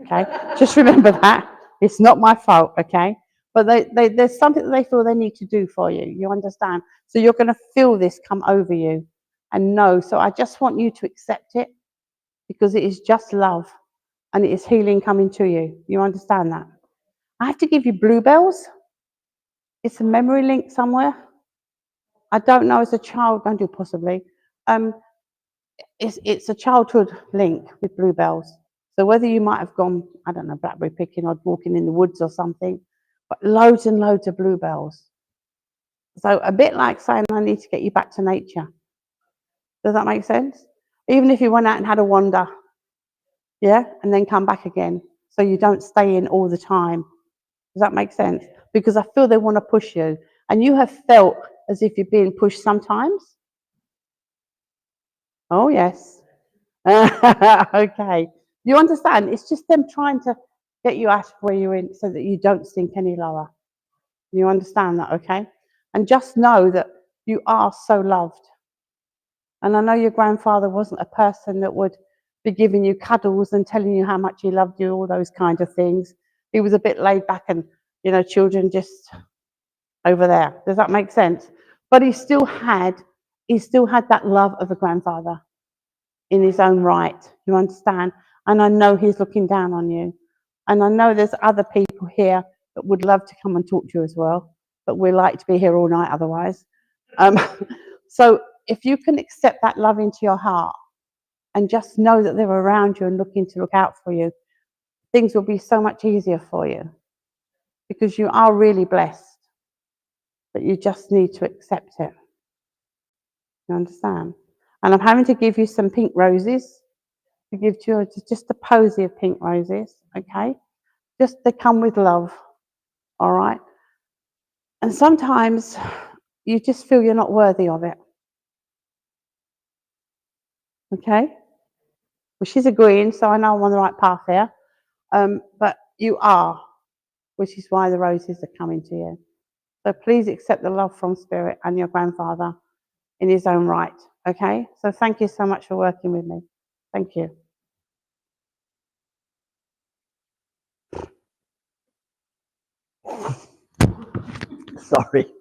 okay? Just remember that. It's not my fault, okay? But there's something that they feel they need to do for you, you understand? So you're going to feel this come over you and know. So I just want you to accept it because it is just love and it is healing coming to you. You understand that? I have to give you bluebells. It's a memory link somewhere. I don't know, as a child, don't do possibly. It's a childhood link with bluebells. So whether you might have gone, I don't know, blackberry picking or walking in the woods or something, but loads and loads of bluebells. So a bit like saying, I need to get you back to nature. Does that make sense? Even if you went out and had a wander, yeah, and then come back again, so you don't stay in all the time. Does that make sense? Because I feel they want to push you, and you have felt as if you're being pushed sometimes. Oh, yes. Okay. You understand? It's just them trying to get you out of where you're in so that you don't sink any lower. You understand that, okay? And just know that you are so loved. And I know your grandfather wasn't a person that would be giving you cuddles and telling you how much he loved you, all those kind of things. He was a bit laid back and, you know, children just over there. Does that make sense? But he still had that love of a grandfather in his own right. You understand? And I know he's looking down on you. And I know there's other people here that would love to come and talk to you as well, but we like to be here all night otherwise. So if you can accept that love into your heart and just know that they're around you and looking to look out for you, things will be so much easier for you because you are really blessed, but you just need to accept it. You understand? And I'm having to give you some pink roses to give to you, just a posy of pink roses, okay? Just they come with love, all right? And sometimes you just feel you're not worthy of it, okay? Well, she's agreeing, so I know I'm on the right path here. But you are, which is why the roses are coming to you. So please accept the love from Spirit and your grandfather in his own right, okay? So thank you so much for working with me. Thank you. Sorry.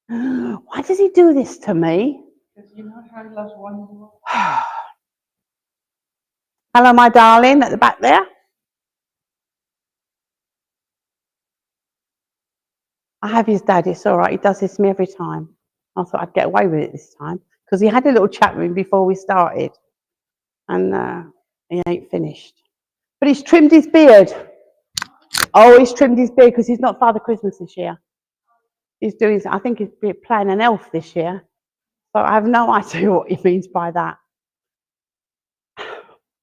Why does he do this to me? Because you know how he loves one. Hello, my darling, at the back there. I have his dad, it's all right. He does this to me every time. I thought I'd get away with it this time because he had a little chat with me before we started and he ain't finished. But he's trimmed his beard. Oh, he's trimmed his beard because he's not Father Christmas this year. He's doing, I think he's playing an elf this year. So I have no idea what he means by that.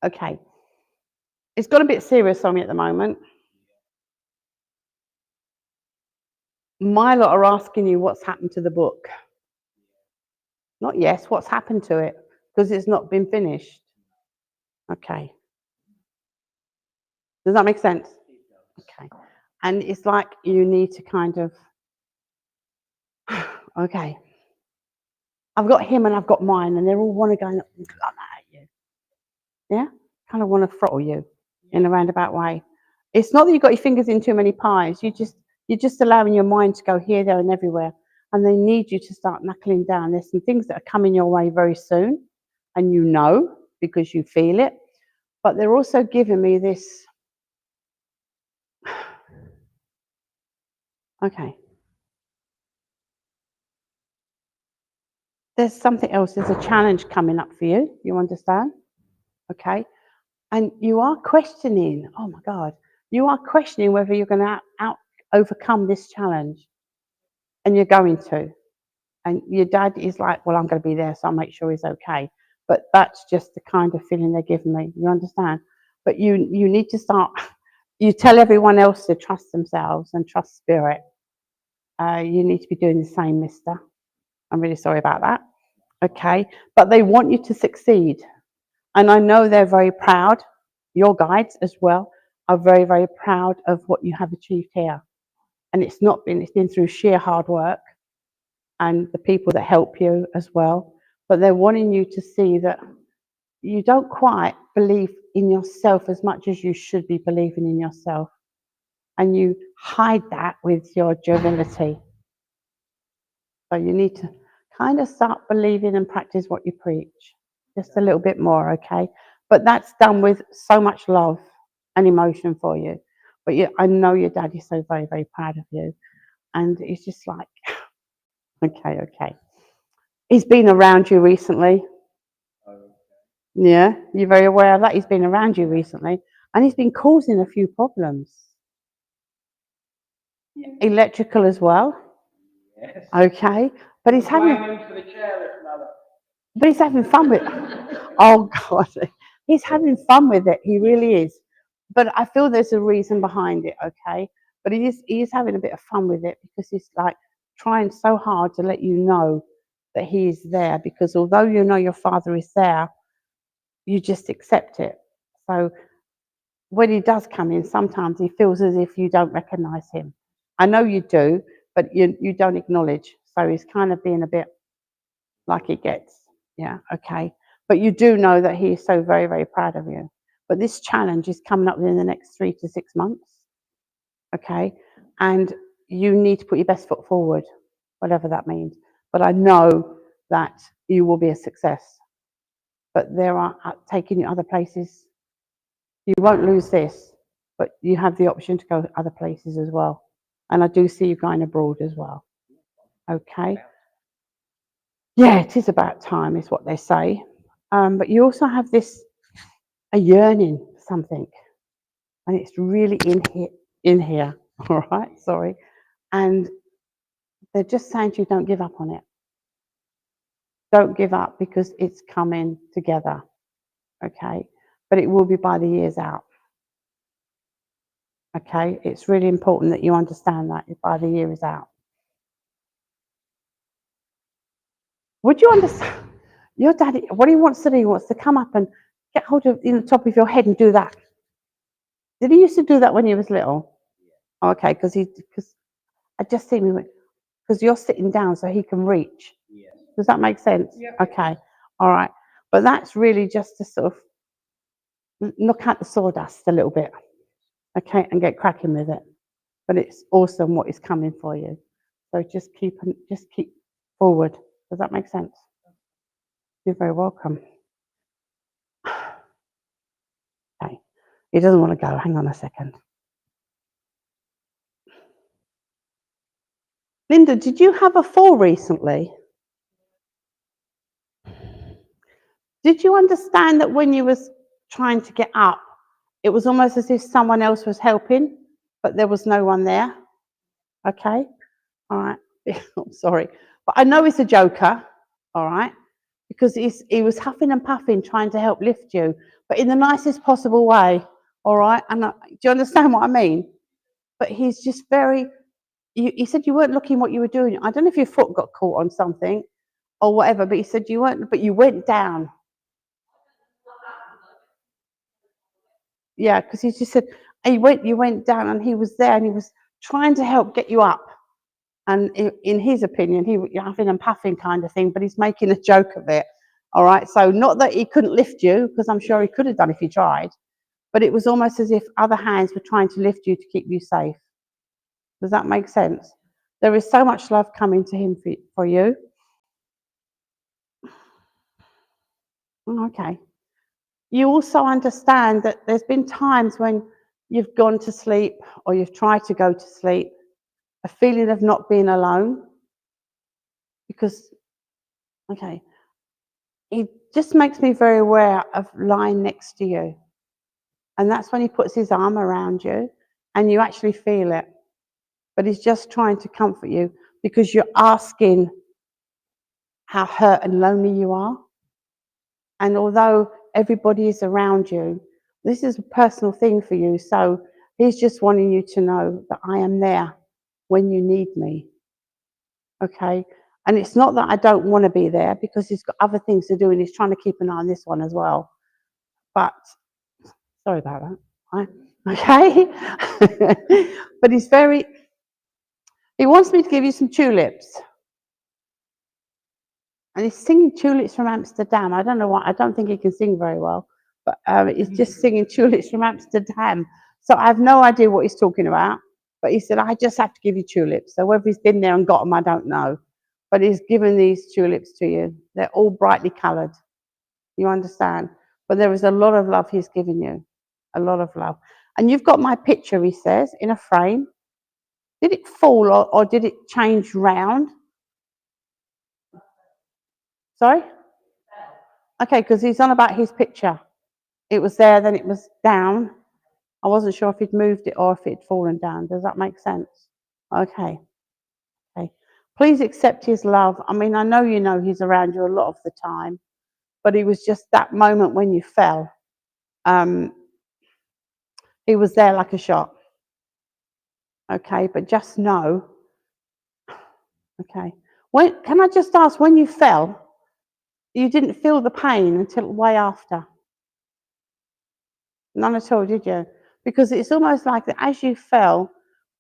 Okay. It's got a bit serious on me at the moment. My lot are asking you what's happened to the book. Not yes, what's happened to it? Because it's not been finished. Okay. Does that make sense? Okay. And it's like you need to kind of, okay. I've got him and I've got mine and they all want to go and come at you. Yeah? Kind of want to throttle you in a roundabout way. It's not that you've got your fingers in too many pies. You're just allowing your mind to go here, there and everywhere. And they need you to start knuckling down. There's some things that are coming your way very soon. And you know, because you feel it, but they're also giving me this. Okay. There's something else. There's a challenge coming up for you. You understand? Okay. And you are questioning, oh my God, you are questioning whether you're going to overcome this challenge. And you're going to. And your dad is like, well, I'm going to be there, so I'll make sure he's okay. But that's just the kind of feeling they're giving me. You understand? But you need to start, you tell everyone else to trust themselves and trust spirit. You need to be doing the same, mister. I'm really sorry about that. Okay. But they want you to succeed. And I know they're very proud. Your guides as well are very, very proud of what you have achieved here. And it's been through sheer hard work and the people that help you as well. But they're wanting you to see that you don't quite believe in yourself as much as you should be believing in yourself. And you hide that with your joviality. So you need to kind of start believing and practice what you preach. Just a little bit more, okay? But that's done with so much love and emotion for you. But I know your dad is so very, very proud of you. And it's just like, okay. He's been around you recently. Yeah, you're very aware of that. He's been around you recently. And he's been causing a few problems. Yeah. Electrical as well. Yes. Okay. But he's having fun with it. Oh God. He's having fun with it. He really is. But I feel there's a reason behind it, okay? But he is having a bit of fun with it because he's like trying so hard to let you know that he is there, because although you know your father is there, you just accept it. So when he does come in, sometimes he feels as if you don't recognize him. I know you do, but you don't acknowledge. So he's kind of being a bit like he gets. Yeah, okay. But you do know that he is so very, very proud of you. But this challenge is coming up within the next 3 to 6 months. Okay. And you need to put your best foot forward, whatever that means. But I know that you will be a success. But there are taking you other places. You won't lose this, but you have the option to go other places as well. And I do see you going abroad as well. Okay. Yeah, it is about time, is what they say. But you also have a yearning for something, and it's really in here. All right, sorry. And they're just saying to you, don't give up on it. Don't give up, because it's coming together. Okay, but it will be by the years out. Okay, it's really important that you understand that by the year is out. Would you understand? Your daddy, what he wants to do, he wants to come up and get hold of the top of your head and do that. Did he used to do that when he was little? Yeah. Okay, because I just see him, because you're sitting down so he can reach. Yes. Does that make sense? Yeah. Okay, all right. But that's really just to sort of knock out the sawdust a little bit, okay, and get cracking with it. But it's awesome what is coming for you. So just keep forward. Does that make sense? You're very welcome. Okay, he doesn't want to go. Hang on a second. Linda, did you have a fall recently? Did you understand that when you was trying to get up, it was almost as if someone else was helping, but there was no one there? Okay, all right. I'm sorry, but I know he's a joker, all right, because he was huffing and puffing trying to help lift you, but in the nicest possible way, all right? And do you understand what I mean? But he's just very, he said you weren't looking what you were doing. I don't know if your foot got caught on something or whatever, but he said you weren't, but you went down. Yeah, because he just said you went down, and he was there, and he was trying to help get you up. And in his opinion, you're huffing and puffing kind of thing, but he's making a joke of it. All right. So not that he couldn't lift you, because I'm sure he could have done if he tried, but it was almost as if other hands were trying to lift you to keep you safe. Does that make sense? There is so much love coming to him for you. Okay. you also understand that there's been times when you've gone to sleep or you've tried to go to sleep, a feeling of not being alone. Because, okay, it just makes me very aware of lying next to you. And that's when he puts his arm around you and you actually feel it. But he's just trying to comfort you because you're asking how hurt and lonely you are. And although everybody is around you, this is a personal thing for you. So he's just wanting you to know that I am there when you need me. Okay? And it's not that I don't want to be there, because he's got other things to do and he's trying to keep an eye on this one as well. But, sorry about that. Right? Okay? But he wants me to give you some tulips. And he's singing Tulips from Amsterdam. I don't know why. I don't think he can sing very well. But he's just singing Tulips from Amsterdam. So I have no idea what he's talking about. But he said, I just have to give you tulips. So whether he's been there and got them, I don't know. But he's given these tulips to you. They're all brightly coloured. You understand? But there is a lot of love he's given you. A lot of love. And you've got my picture, he says, in a frame. Did it fall or did it change round? Sorry? Okay, because he's on about his picture. It was there, then it was down. I wasn't sure if he'd moved it or if it'd fallen down. Does that make sense? Okay. Okay. Please accept his love. I mean, I know you know he's around you a lot of the time, but it was just that moment when you fell. He was there like a shot. Okay, but just know. Okay. Can I just ask, when you fell, you didn't feel the pain until way after? None at all, did you? Because it's almost like that as you fell,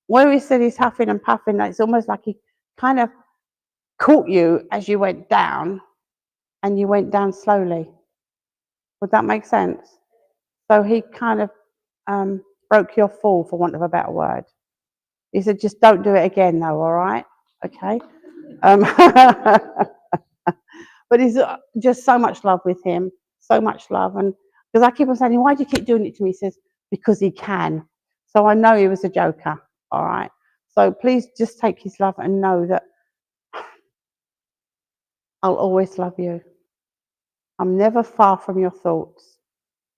where he said he's huffing and puffing, it's almost like he kind of caught you as you went down, and you went down slowly. Would that make sense? So he kind of broke your fall, for want of a better word. He said, just don't do it again, though, all right? Okay? But it's just so much love with him, so much love. And because I keep on saying, why do you keep doing it to me? He says, because he can. So I know he was a joker, all right? So please just take his love and know that I'll always love you. I'm never far from your thoughts.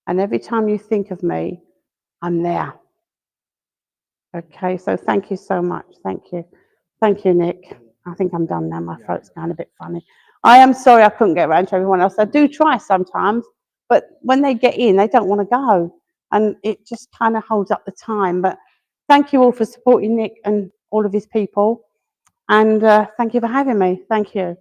And every time you think of me, I'm there. Okay, so thank you so much. Thank you. Thank you, Nick. I think I'm done now. My throat's going a bit funny. I am sorry I couldn't get around to everyone else. I do try sometimes, but when they get in, they don't want to go. And it just kind of holds up the time. But thank you all for supporting Nick and all of his people. And thank you for having me. Thank you.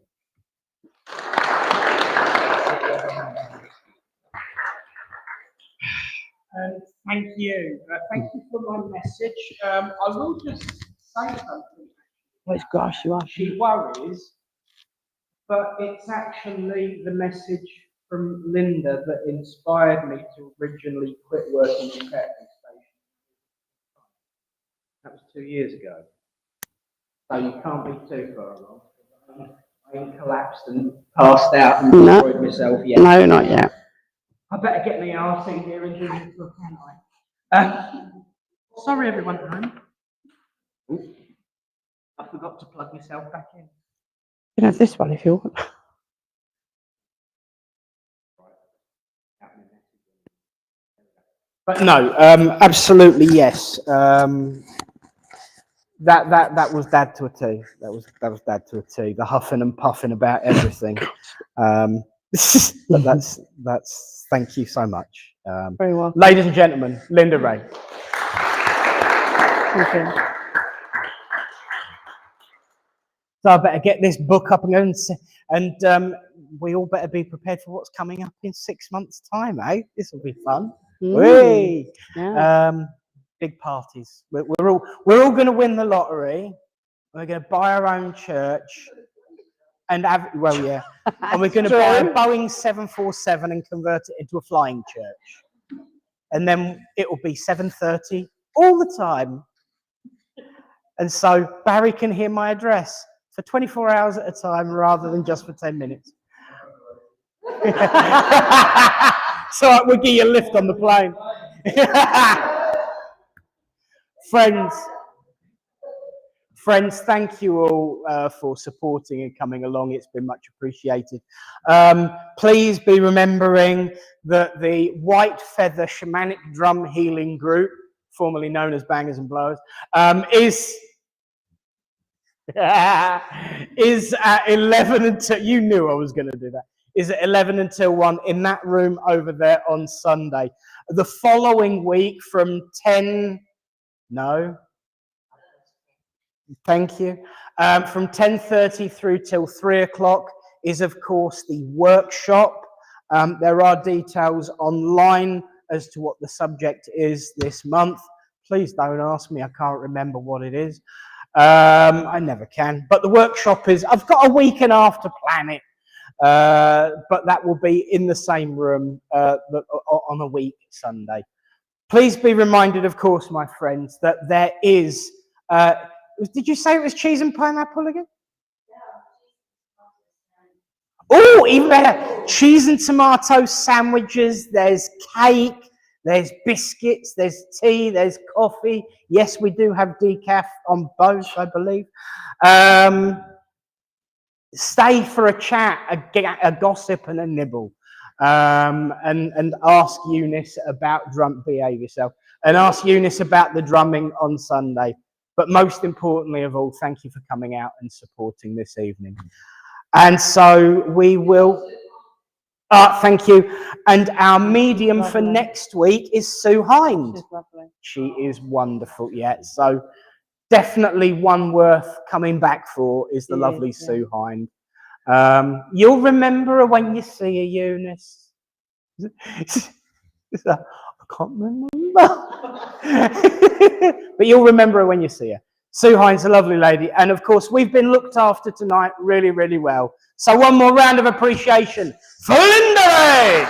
Thank you. Thank you for my message. I will just say something. Which gosh, you are. She worries, but it's actually the message from Linda that inspired me to originally quit working in petrol station. That was 2 years ago. So you can't be too far along. I ain't collapsed and passed out and destroyed myself yet. No, not yet. I better get my RC here and do this book, can't I? Sorry, everyone at home. Ooh, I forgot to plug myself back in. You can have this one if you want. But no, absolutely yes. That was Dad to a T. That was Dad to a T. The huffing and puffing about everything. But that's. Thank you so much. Very well. Ladies and gentlemen, Linda Rae. Thank you. So I better get this book up and go, and we all better be prepared for what's coming up in 6 months' time, eh? This will be fun. Yeah. Big parties. We're all going to win the lottery. We're going to buy our own church, and and we're going to buy a Boeing 747 and convert it into a flying church, and then it will be 7:30 all the time. And so Barry can hear my address for 24 hours at a time rather than just for 10 minutes. So we'll give you a lift on the plane. Friends, thank you all for supporting and coming along. It's been much appreciated. Please be remembering that the White Feather Shamanic Drum Healing Group, formerly known as Bangers and Blowers, is at 11 until, you knew I was going to do that, is at 11 until 1 in that room over there on Sunday. The following week from 10, no, thank you, from 10:30 through till 3 o'clock is, of course, the workshop. There are details online as to what the subject is this month. Please don't ask me, I can't remember what it is. I never can. But the workshop is, I've got a week and a half to plan it. But that will be in the same room on a week Sunday. Please be reminded, of course, my friends, that there is, did you say it was cheese and pineapple again? Oh, even better. Cheese and tomato sandwiches. There's cake. There's biscuits. There's tea. There's coffee. Yes, we do have decaf on both, I believe. Stay for a chat, a gossip and a nibble. And ask Eunice about behave yourself. And ask Eunice about the drumming on Sunday. But most importantly of all, thank you for coming out and supporting this evening. And so we will, thank you. And our medium for next week is Sue Hind. She's lovely. She is wonderful, yeah. So definitely one worth coming back for is the lovely Sue Hind. You'll remember her when you see her, Eunice. I can't remember. But you'll remember her when you see her. Sue Hind's a lovely lady. And of course, we've been looked after tonight really, really well. So one more round of appreciation for Linda Rae.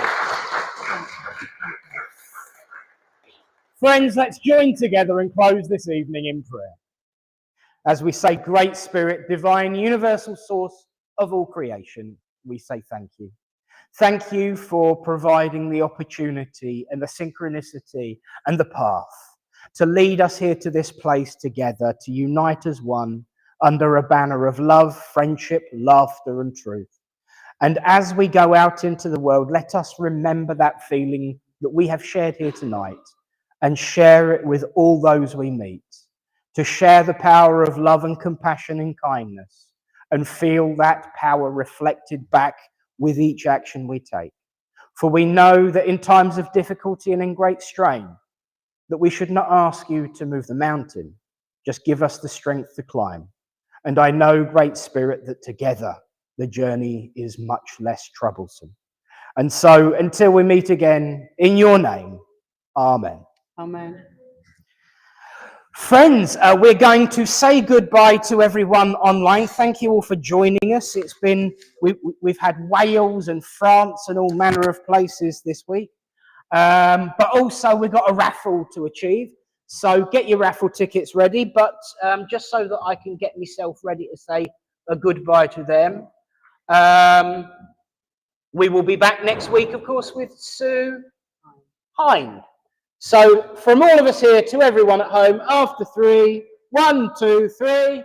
Friends, let's join together and close this evening in prayer. As we say, Great Spirit, divine, universal source of all creation, we say thank you. Thank you for providing the opportunity and the synchronicity and the path to lead us here to this place together, to unite as one under a banner of love, friendship, laughter, and truth. And as we go out into the world, let us remember that feeling that we have shared here tonight and share it with all those we meet, to share the power of love and compassion and kindness and feel that power reflected back with each action we take. For we know that in times of difficulty and in great strain, that we should not ask you to move the mountain, just give us the strength to climb. And I know, Great Spirit, that together the journey is much less troublesome. And so until we meet again, in your name, amen. Amen. Friends, we're going to say goodbye to everyone online. Thank you all for joining us. It's been, we've had Wales and France and all manner of places this week. But also we've got a raffle to achieve. So get your raffle tickets ready. But just so that I can get myself ready to say a goodbye to them, we will be back next week, of course, with Sue Hind. So from all of us here to everyone at home, after 3, 1, 2, 3.